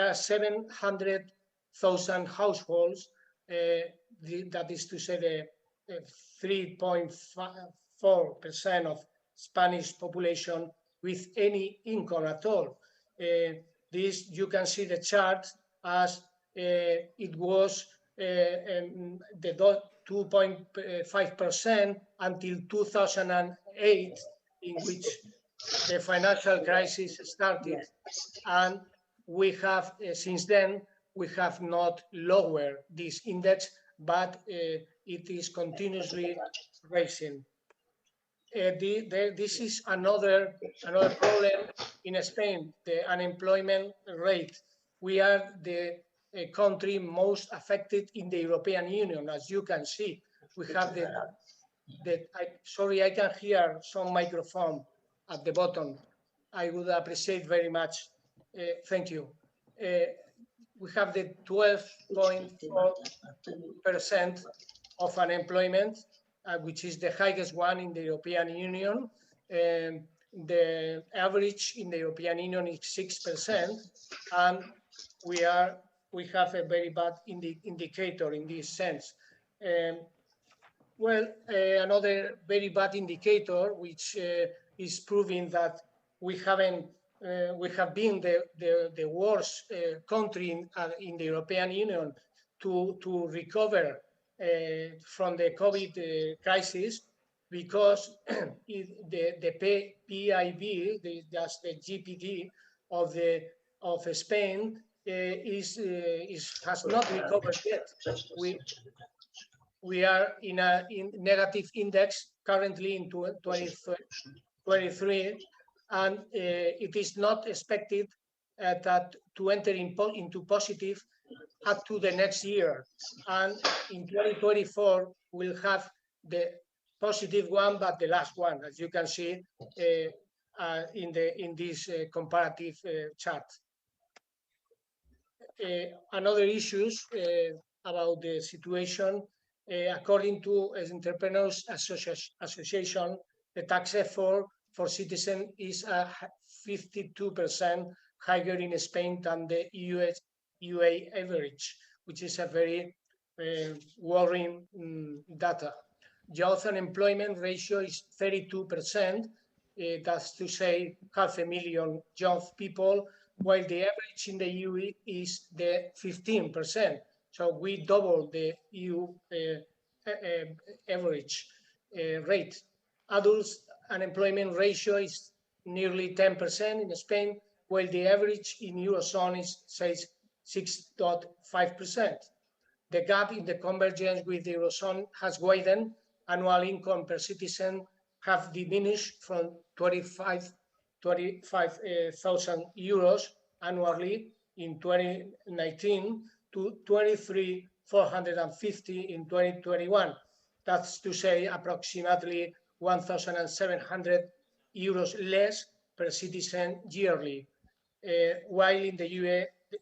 are 700,000 households, that is to say the 3.4% of Spanish population with any income at all. This, you can see the chart as it was the 2.5% until 2008, in which the financial crisis started. And we have, since then, we have not lowered this index, but it is continuously rising. This is another problem in Spain, the unemployment rate. We are the country most affected in the European Union, as you can see. We have sorry, I can hear some microphone at the bottom. I would appreciate very much. Thank you. We have the 12.4% of unemployment, which is the highest one in the European Union. The average in the European Union is 6%, and we have a very bad indicator in this sense. Well, another very bad indicator, which is proving that we have been the worst country in the European Union to recover from the COVID crisis, because the PIB, that's the GPD of Spain, has not recovered yet. We are in a negative index currently in 2023, and it is not expected that to enter into positive up to the next year. And in 2024, we'll have the positive one, but the last one, as you can see in this comparative chart. Another issues about the situation, according to Entrepreneurs Association, the tax effort for citizens is 52% higher in Spain than the UA average, which is a very worrying data. Youth unemployment ratio is 32%. That's to say 500,000 young people, while the average in the EU is the 15%. So we double the EU average rate. Adults unemployment ratio is nearly 10% in Spain, while the average in Eurozone is, says, 6.5%. The gap in the convergence with the Eurozone has widened. Annual income per citizen have diminished from 25,000 euros annually in 2019 to 23,450 in 2021. That's to say approximately 1,700 euros less per citizen yearly, while in the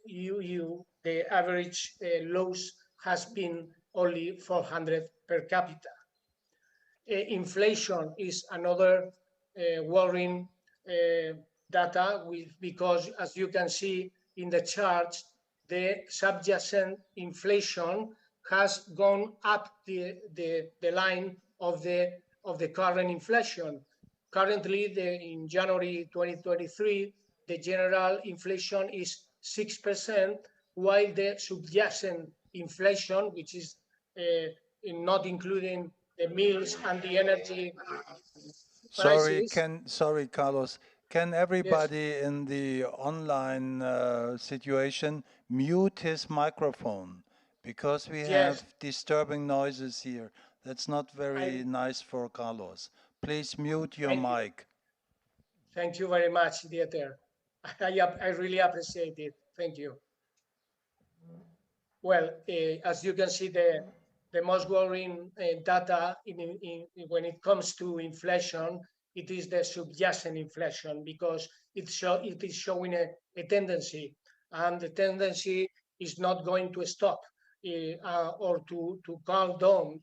EU, the average loss has been only 400 per capita. Inflation is another worrying data, because as you can see in the charts, the subjacent inflation has gone up the line of the current inflation. Currently, in January 2023, the general inflation is 6%, while the subjacent inflation, which is not including the meals and the energy prices. Sorry, Carlos. Can everybody in the online situation mute his microphone? Because we have disturbing noises here. That's not very nice for Carlos. Please mute your mic. Thank you very much, Dieter. I really appreciate it. Thank you. Well, as you can see, the most worrying data when it comes to inflation, it is the subjacent inflation, because it is showing a tendency, and the tendency is not going to stop or to calm down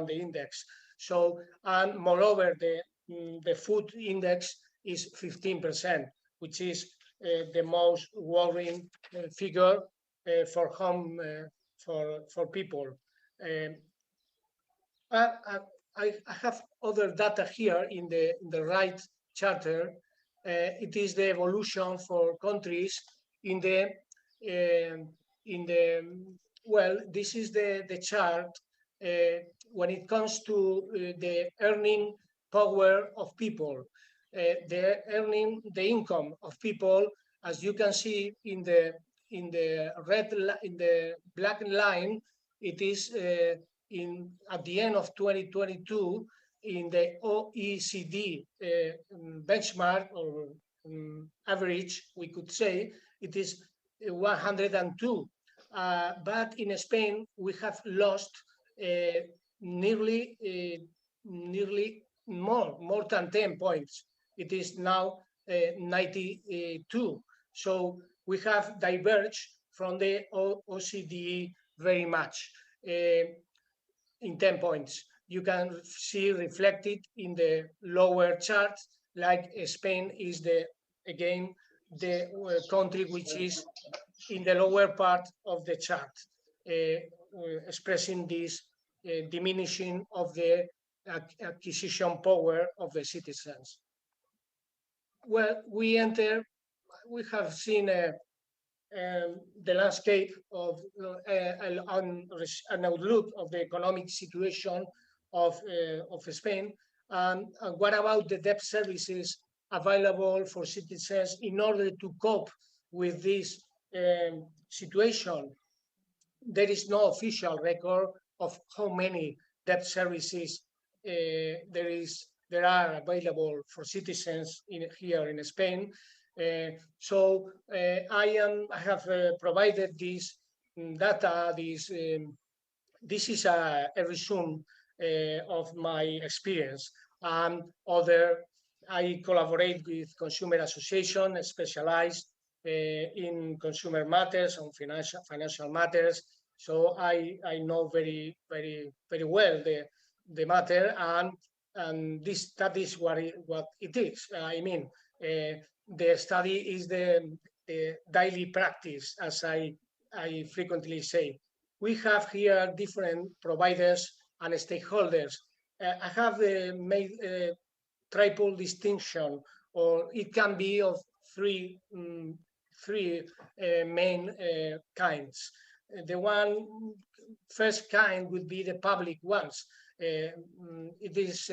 the index. So, and moreover, the food index is 15%, which is the most worrying figure for home for people. I have other data here in the right charter. It is the evolution for countries in the well. This is the chart when it comes to the earning power of people, the income of people, as you can see in the black line. It is at the end of 2022 in the OECD benchmark or average, we could say it is 102. But in Spain, we have lost nearly more than 10 points. It is now 92. So we have diverged from the OECD very much. In 10 points. You can see reflected in the lower chart, like Spain is the country which is in the lower part of the chart, expressing this diminishing of the acquisition power of the citizens. Well, we have seen the landscape of an outlook of the economic situation of Spain. And what about the debt services available for citizens in order to cope with this situation? There is no official record of how many debt services there are available for citizens here in Spain. So I have provided this data. This is a resume of my experience. I collaborate with consumer association specialized in consumer matters and financial matters. So I know very well the matter, and that is what it is. I mean, the study is the daily practice, as I frequently say. We have here different providers and stakeholders. I have made a triple distinction, or it can be of three main kinds. The first kind would be the public ones. It is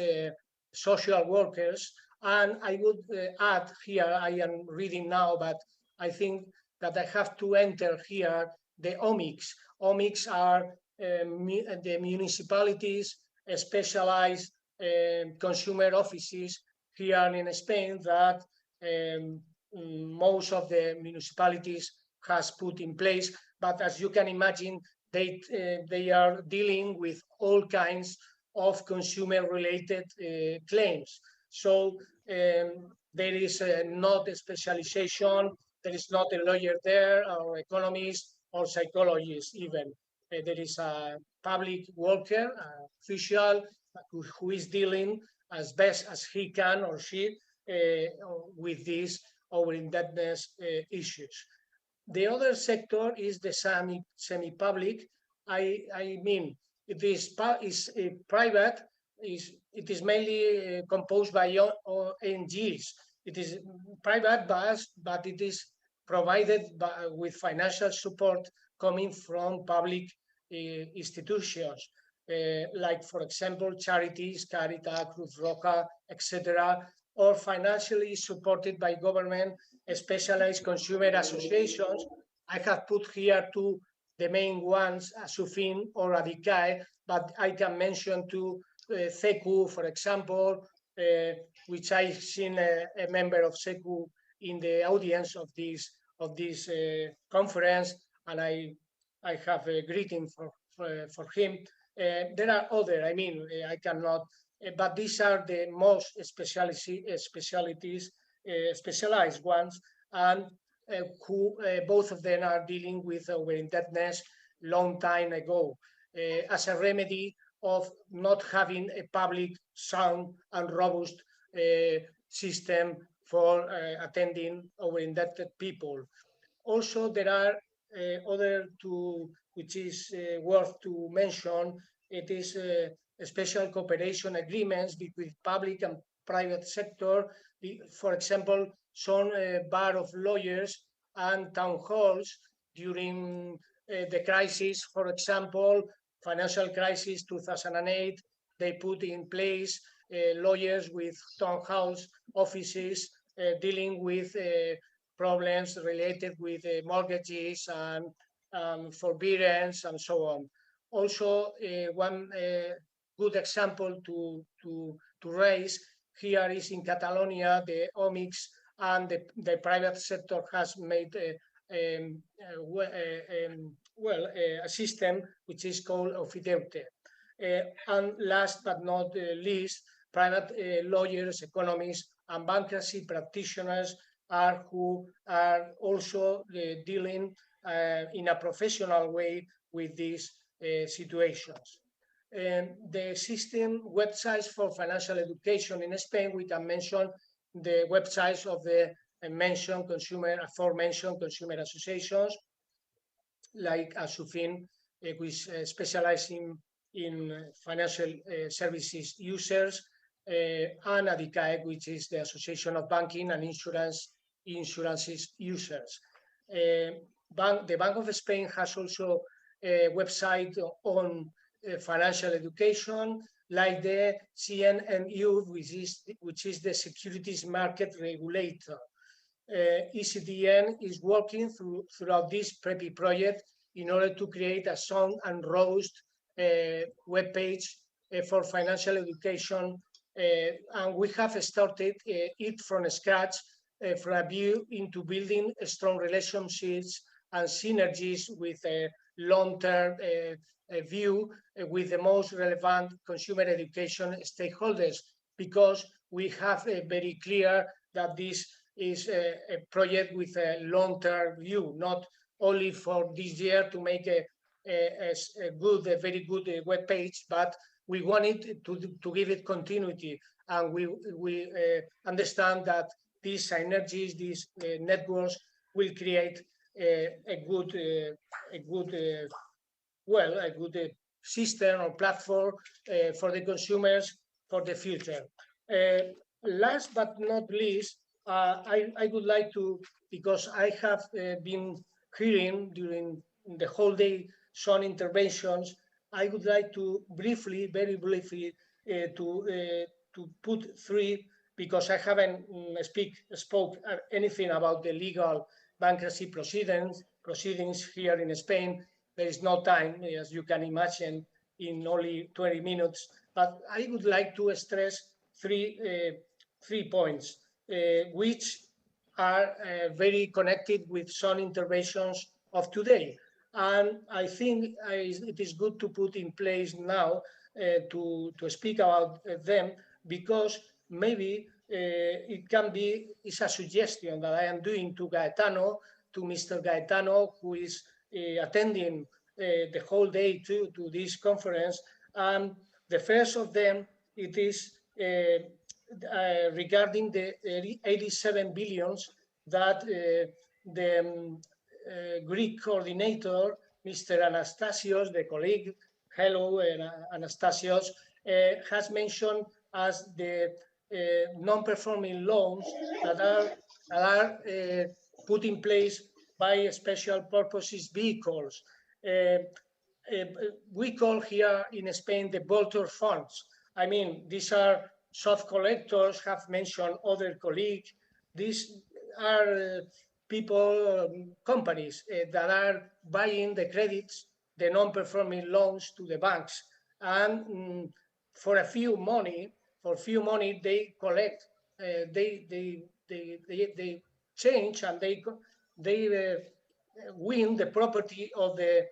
social workers, and I would add here, I am reading now, but I think that I have to enter here the omics. Omics are the municipalities, specialized consumer offices here in Spain that most of the municipalities has put in place. But as you can imagine, they are dealing with all kinds of consumer-related claims. So there is not a specialization, there is not a lawyer there, or economist, or psychologist even. There is a public worker, official, who is dealing as best as he can or she with these over-indebtedness issues. The other sector is the semi-public. I mean, it is private. It is mainly composed by ONGs. It is private, but it is provided with financial support coming from public institutions, like, for example, charities, Caritas, Cruz Roja, etc., or financially supported by government specialized consumer associations. I have put here the main ones, SUFIN or ADICAE, but I can mention too CECU, for example, which I've seen a member of CECU in the audience of this conference, and I have a greeting for him. There are other, I mean, I cannot, but these are the most specialized ones. And who both of them are dealing with over-indebtedness long time ago as a remedy of not having a public, sound and robust system for attending over-indebted people. Also, there are other two, which is worth to mention. It is special cooperation agreements between public and private sector. For example, some bar of lawyers and town halls during the crisis, for example, financial crisis 2008, they put in place lawyers with town halls offices dealing with problems related with mortgages and forbearance and so on. Also, one good example to raise here is in Catalonia, the OMICs and the private sector has made a system which is called Ofideute. And last but not least, private lawyers, economists, and bankruptcy practitioners are who are also dealing in a professional way with these situations. The system websites for financial education in Spain, we can mention the websites of the aforementioned consumer associations, like Asufin, which specialize in financial services users, and ADICAE, which is the Association of Banking and Insurances Users. The Bank of Spain has also a website on financial education, like the CNMU, which is the Securities Market Regulator. ecdn is working throughout this PrEPI project in order to create a sound and robust web page for financial education. And we have started it from scratch from a view into building strong relationships and synergies with a long-term view with the most relevant consumer education stakeholders, because we have very clear that this is a project with a long-term view, not only for this year to make a very good web page, but we wanted to give it continuity. And we understand that these synergies, these networks will create a good system or platform for the consumers for the future. Last but not least, I would like to, because I have been hearing during the whole day some interventions, I would like to briefly, very briefly, to put three, because I haven't spoke anything about the legal bankruptcy proceedings here in Spain. There is no time, as you can imagine, in only 20 minutes. But I would like to stress three points, which are very connected with some interventions of today. And I think it is good to put in place now to speak about them, because maybe it's a suggestion that I am doing to Mr. Gaetano, who is attending the whole day to this conference. And the first of them, it is regarding the 87 billions that the Greek coordinator, Mr. Anastasios, the colleague, hello, Anastasios, has mentioned as the non-performing loans that are put in place by special purposes vehicles. We call here in Spain the bolter funds. I mean, these are soft collectors, have mentioned other colleagues. These are people, companies that are buying the credits, the non-performing loans to the banks. And for few money, they collect, they change, and they win the property of the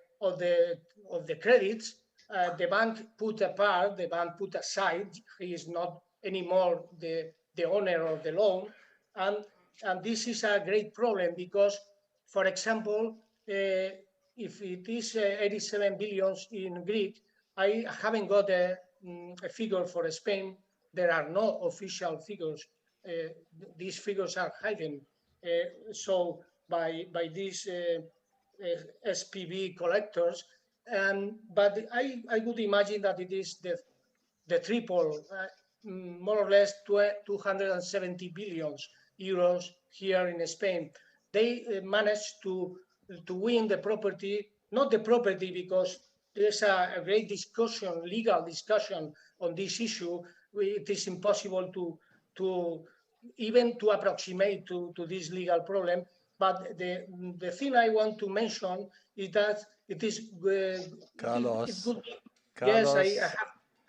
credits. The bank put apart, the bank put aside. He is not anymore the owner of the loan, and And this is a great problem because, for example, if it is 87 billions in Greek, I haven't got a figure for Spain. There are no official figures. These figures are hidden. So by these SPV collectors, but I would imagine that it is the triple, more or less 270 billions euros here in Spain. They managed to win the property, not the property because there's a great discussion, legal discussion on this issue. It is impossible to even to approximate to this legal problem. But the thing I want to mention is that it is Carlos. it could, Carlos, yes,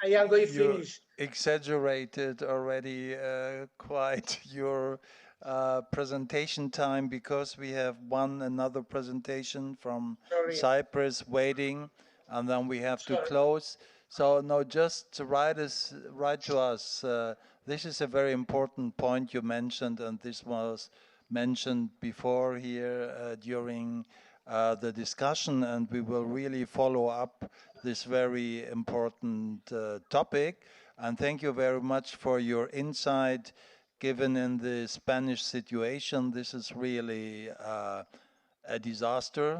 I am going to finish. Exaggerated already quite your presentation time because we have another presentation from Cyprus waiting, and then we have to close. So no, just write to us. This is a very important point you mentioned, and this was mentioned before here during the discussion, and we will really follow up this very important topic. And thank you very much for your insight given in the Spanish situation. This is really a disaster,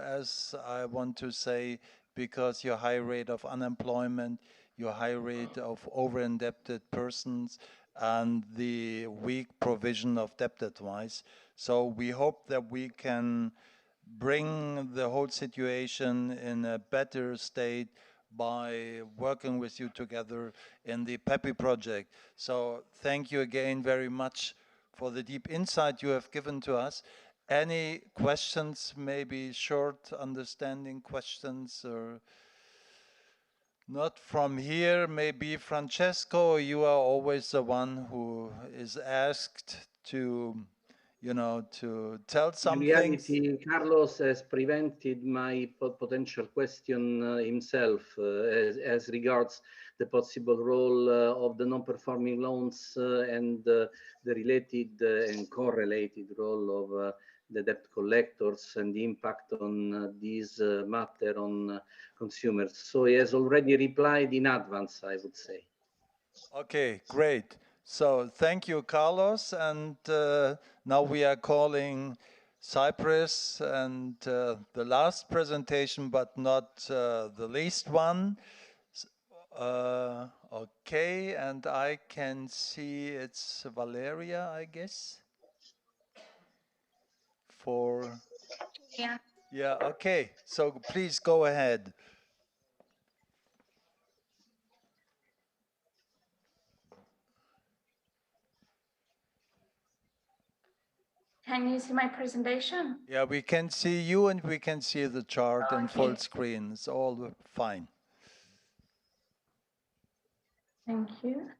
as I want to say, because your high rate of unemployment, your high rate of over-indebted persons, and the weak provision of debt advice. So we hope that we can bring the whole situation in a better state by working with you together in the PEPI project. So thank you again very much for the deep insight you have given to us. Any questions, maybe short understanding questions, or not from here? Maybe Francesco, you are always the one who is asked to, to tell something. In reality, Carlos has prevented my potential question himself as regards the possible role of the non-performing loans and the related and correlated role of the debt collectors and the impact on this matter on consumers. So he has already replied in advance, I would say. Okay, great. So thank you, Carlos. And now we are calling Cyprus, and the last presentation, but not the least one. Okay, and I can see it's Valeria, I guess. Yeah, okay. So please go ahead. Can you see my presentation? Yeah, we can see you and we can see the chart in full screen. It's all fine. Thank you.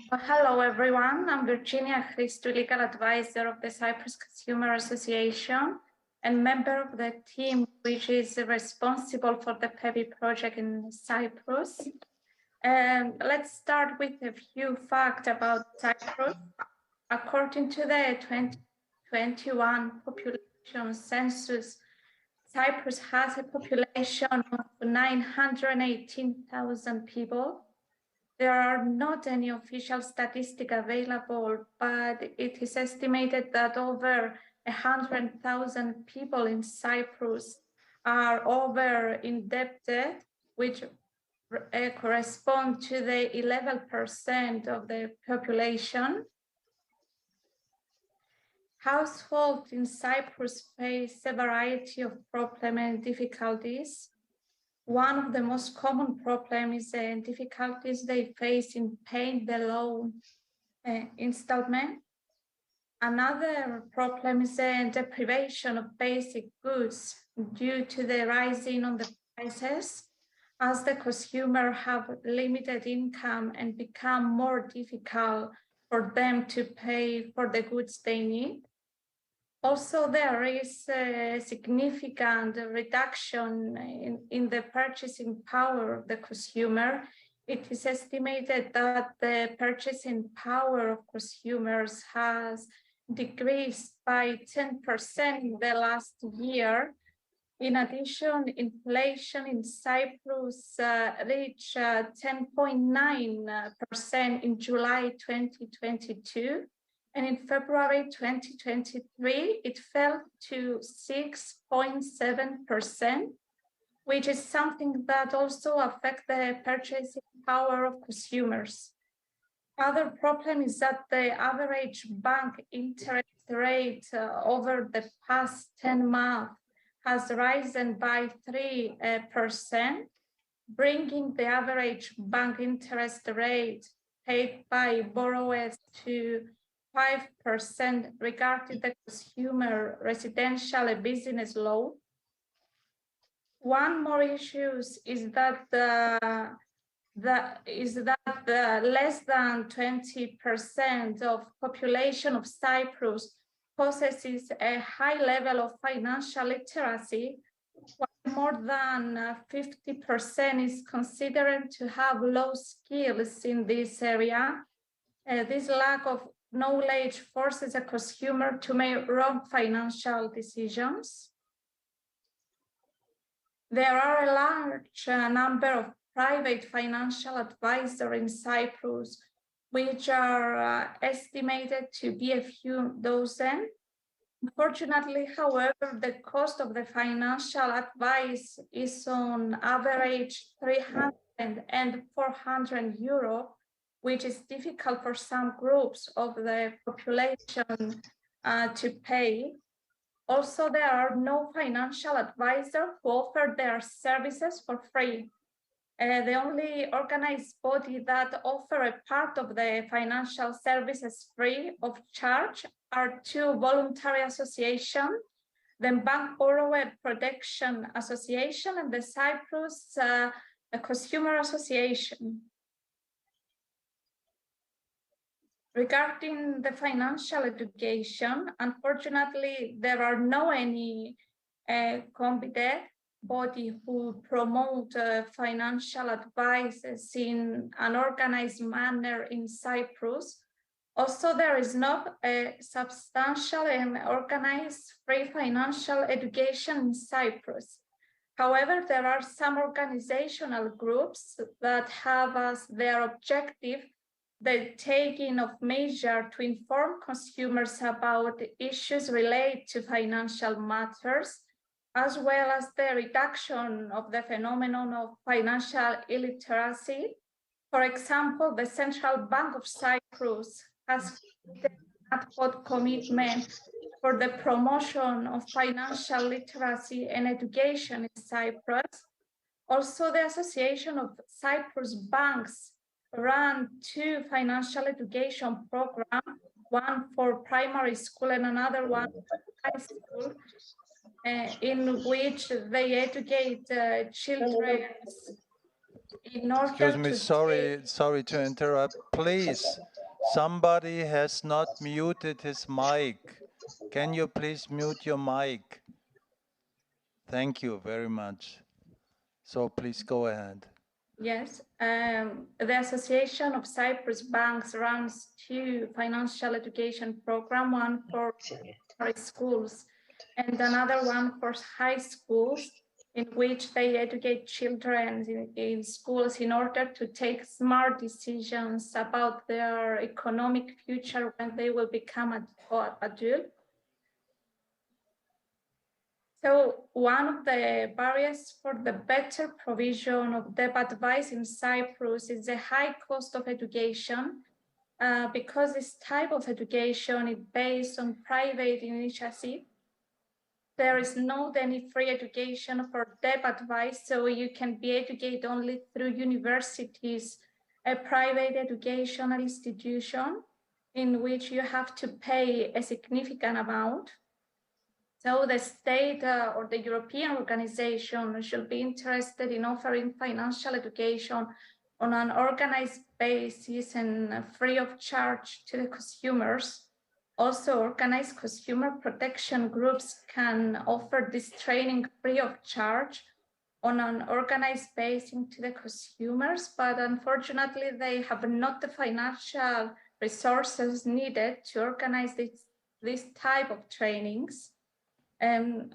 Well, hello, everyone. I'm Virginia Christou, legal advisor of the Cyprus Consumer Association and member of the team which is responsible for the PEPI project in Cyprus. Let's start with a few facts about Cyprus. According to the 2021 population census, Cyprus has a population of 918,000 people. There are not any official statistics available, but it is estimated that over 100,000 people in Cyprus are over-indebted, which correspond to the 11% of the population. Households in Cyprus face a variety of problems and difficulties. One of the most common problems is the difficulties they face in paying the loan installment. Another problem is the deprivation of basic goods due to the rising on the prices, as the consumer have limited income and become more difficult for them to pay for the goods they need. Also, there is a significant reduction in the purchasing power of the consumer it is estimated that the purchasing power of consumers has decreased by 10% in the last year. In addition, inflation in Cyprus reached 10.9% in July 2022, and in February 2023, it fell to 6.7%, which is something that also affects the purchasing power of consumers. Other problem is that the average bank interest rate over the past 10 months has risen by 3%, bringing the average bank interest rate paid by borrowers to 5% regarding the consumer, residential, and business loan. One more issue is that less than 20% of population of Cyprus possesses a high level of financial literacy, while more than 50% is considered to have low skills in this area. This lack of knowledge forces a consumer to make wrong financial decisions. There are a large number of private financial advisors in Cyprus, which are estimated to be a few dozen. Unfortunately, however, the cost of the financial advice is on average 300 and 400 euro, which is difficult for some groups of the population to pay. Also, there are no financial advisors who offer their services for free. The only organized body that offer a part of the financial services free of charge are two voluntary associations, the Bank Borrower Protection Association and the Cyprus Consumer Association. Regarding the financial education, unfortunately, there are no any competent body who promote financial advices in an organized manner in Cyprus. Also, there is not a substantial and organized free financial education in Cyprus. However, there are some organizational groups that have as their objective the taking of measures to inform consumers about issues related to financial matters, as well as the reduction of the phenomenon of financial illiteracy. For example, the Central Bank of Cyprus has an ad hoc commitment for the promotion of financial literacy and education in Cyprus. Also, the Association of Cyprus Banks ran two financial education programs, one for primary school and another one for high school, in which they educate children in order Excuse me, sorry to interrupt. Please, somebody has not muted his mic. Can you please mute your mic? Thank you very much. So please go ahead. Yes, the Association of Cyprus Banks runs two financial education programs, one for primary schools and another one for high schools, in which they educate children in schools in order to take smart decisions about their economic future when they will become adult. So one of the barriers for the better provision of debt advice in Cyprus is the high cost of education, because this type of education is based on private initiative. There is not any free education for debt advice, so you can be educated only through universities, a private educational institution in which you have to pay a significant amount. So the state or the European organization should be interested in offering financial education on an organized basis and free of charge to the consumers. Also, organized consumer protection groups can offer this training free of charge. on an organized basis to the consumers, but unfortunately they have not the financial resources needed to organize this type of trainings.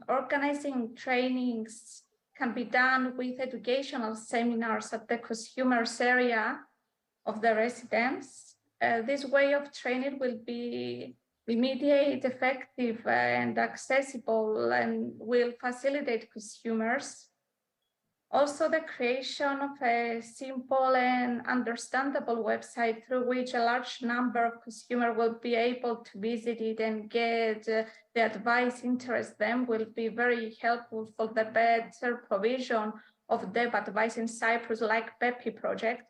Organizing trainings can be done with educational seminars at the consumers area of the residents. This way of training will be immediate, effective, and accessible, and will facilitate consumers. Also, the creation of a simple and understandable website through which a large number of consumers will be able to visit it and get the advice interests them will be very helpful for the better provision of debt advice in Cyprus, like PEPI project.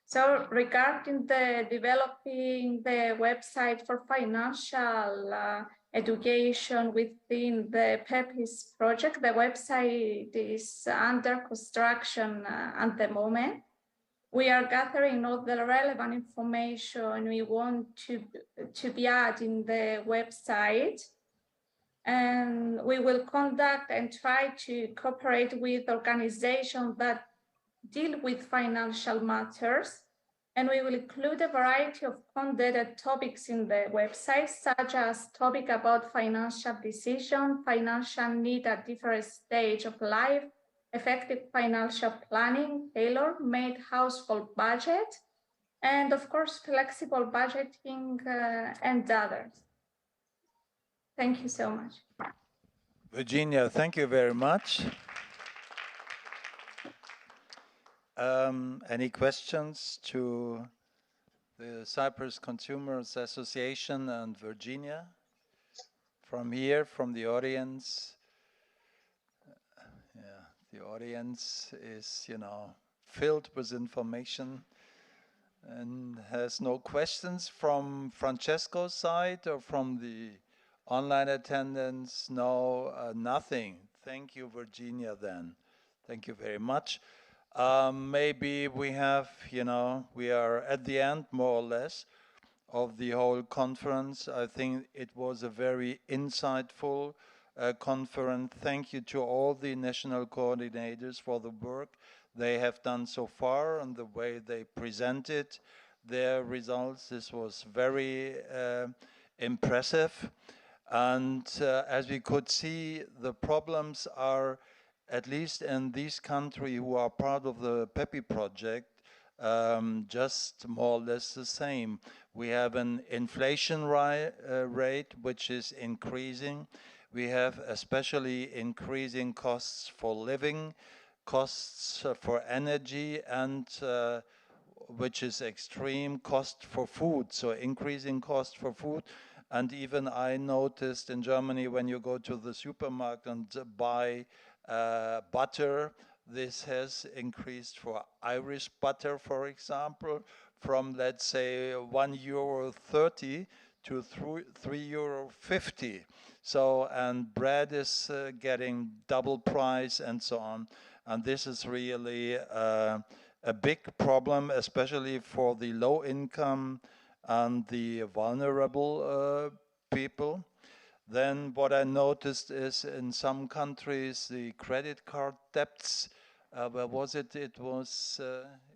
So regarding the developing the website for financial education within the PEPI's project, the website is under construction at the moment. We are gathering all the relevant information we want to be added in the website. And we will conduct and try to cooperate with organizations that deal with financial matters, and we will include a variety of content topics in the website, such as topic about financial decision, financial need at different stage of life, effective financial planning, tailor-made household budget, and of course, flexible budgeting and others. Thank you so much. Virginia, thank you very much. Any questions to the Cyprus Consumers Association and Virginia? From here, from the audience? Yeah, the audience is, filled with information and has no questions from Francesco's side or from the online attendance. No, nothing. Thank you, Virginia, then. Thank you very much. Maybe we have, we are at the end, more or less, of the whole conference. I think it was a very insightful conference. Thank you to all the national coordinators for the work they have done so far and the way they presented their results. This was very impressive. And as we could see, the problems are, at least in this country who are part of the PEPI project, just more or less the same. We have an inflation rate which is increasing. We have especially increasing costs for living, costs for energy, and which is extreme cost for food, so increasing cost for food. And even I noticed in Germany, when you go to the supermarket and buy butter, this has increased for Irish butter, for example, from, let's say, €1.30 to €3.50. So, and bread is getting double price and so on. And this is really a big problem, especially for the low income and the vulnerable people. Then what I noticed is in some countries, the credit card debts, where was it? It was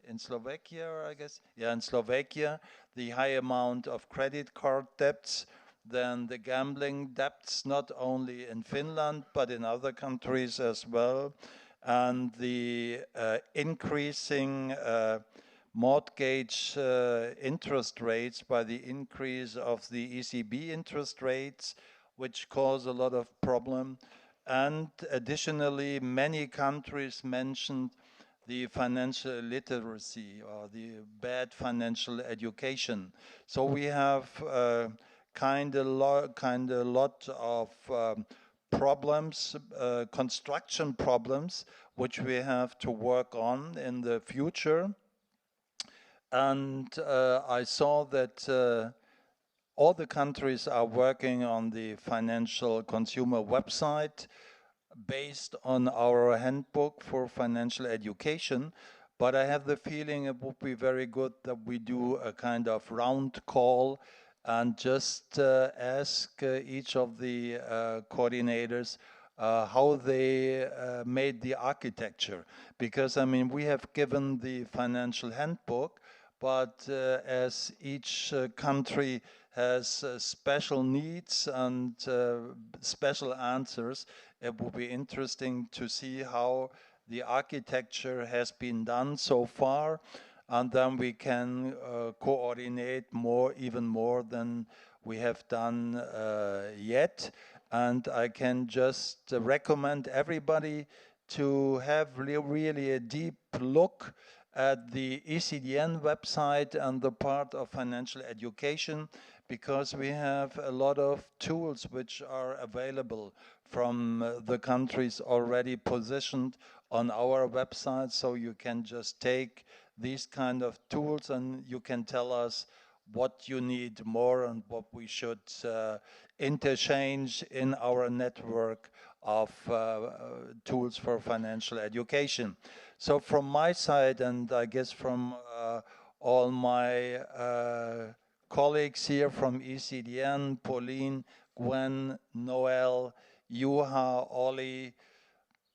in Slovakia, I guess. Yeah, in Slovakia, the high amount of credit card debts, then the gambling debts, not only in Finland, but in other countries as well. And the increasing mortgage interest rates by the increase of the ECB interest rates, which cause a lot of problem. And additionally, many countries mentioned the financial literacy or the bad financial education. So we have kind of lot of problems, construction problems, which we have to work on in the future. And I saw that all the countries are working on the financial consumer website based on our handbook for financial education. But I have the feeling it would be very good that we do a kind of round call and just ask each of the coordinators how they made the architecture. Because, I mean, we have given the financial handbook, but as each country has special needs and special answers, it will be interesting to see how the architecture has been done so far, and then we can coordinate more, even more than we have done yet. And I can just recommend everybody to have really a deep look at the ECDN website and the part of financial education, because we have a lot of tools which are available from the countries already positioned on our website. So you can just take these kind of tools and you can tell us what you need more and what we should interchange in our network of tools for financial education. So from my side, and I guess from all my colleagues here from ECDN, Pauline, Gwen, Noel, Juha, Ollie,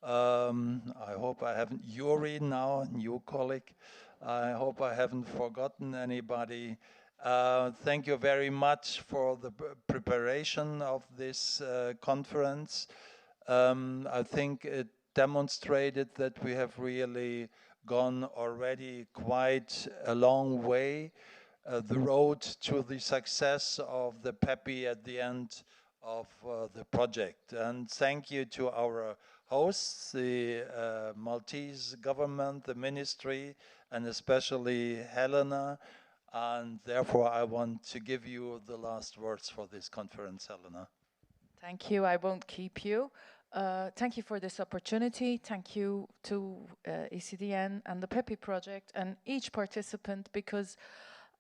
I hope I haven't, Yuri now, new colleague. I hope I haven't forgotten anybody. Thank you very much for the preparation of this conference. I think it demonstrated that we have really gone already quite a long way. The road to the success of the PEPI at the end of the project. And thank you to our hosts, the Maltese government, the ministry, and especially Helena. And therefore, I want to give you the last words for this conference, Helena. Thank you. I won't keep you. Thank you for this opportunity. Thank you to ECDN and the PEPI project and each participant, because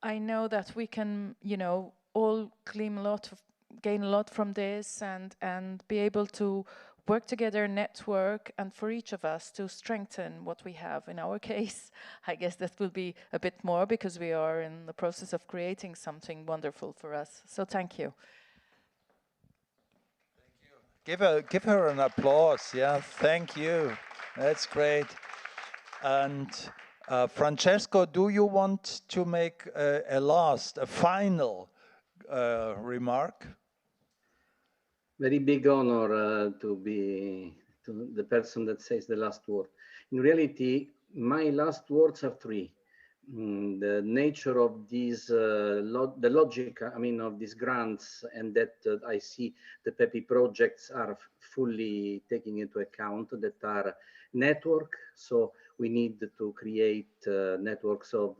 I know that we can, you know, all gain a lot from this and be able to work together, network, and for each of us to strengthen what we have. In our case, I guess that will be a bit more because we are in the process of creating something wonderful for us. So thank you. Give her an applause. Yeah, thank you. That's great. And Francesco, do you want to make a final remark? Very big honor to be the person that says the last word. In reality, my last words are three. The nature of these, the logic, I mean, of these grants, and that I see the PEPI projects are fully taking into account, that are network. So we need to create networks of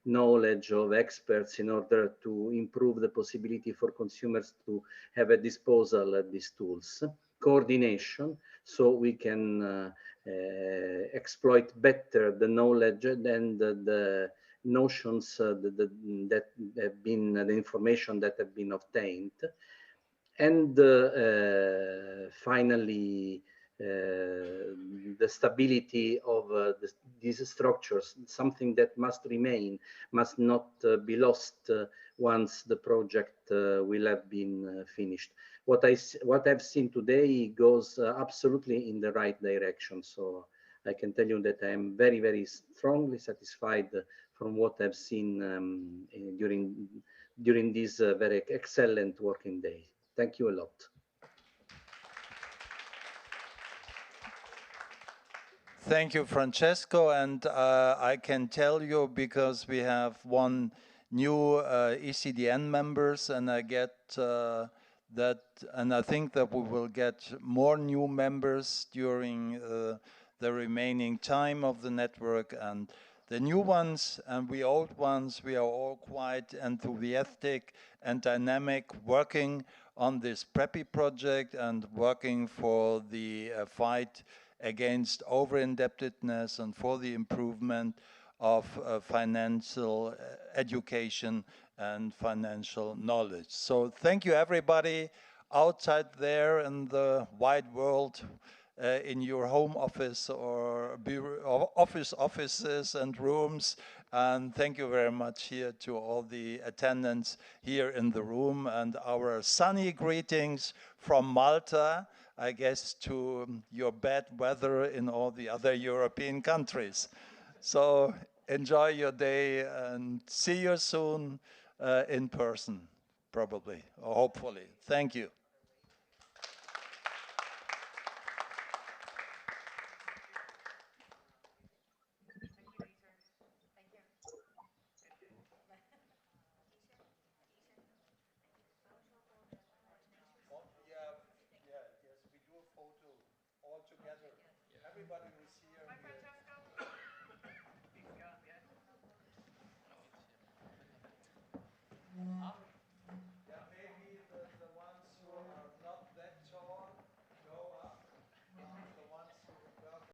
knowledge of experts in order to improve the possibility for consumers to have at disposal these tools. Coordination, so we can exploit better the knowledge and the notions that have been, the information that have been obtained. And finally, the stability of these structures, something that must remain, must not be lost once the project will have been finished. What I've seen today goes absolutely in the right direction. So I can tell you that I am very, very strongly satisfied from what I've seen during this very excellent working day. Thank you a lot. Thank you, Francesco. And I can tell you, because we have one new ECDN members, and I get that, and I think that we will get more new members during the remaining time of the network. And the new ones and we old ones, we are all quite enthusiastic and dynamic, working on this PEPI project and working for the fight against over-indebtedness and for the improvement of financial education and financial knowledge. So thank you, everybody outside there in the wide world, in your home office or offices and rooms. And thank you very much here to all the attendants here in the room, and our sunny greetings from Malta. I guess, to your bad weather in all the other European countries. So enjoy your day and see you soon in person, probably, or hopefully. Thank you. Yes, we do a photo all together. Everybody who's here.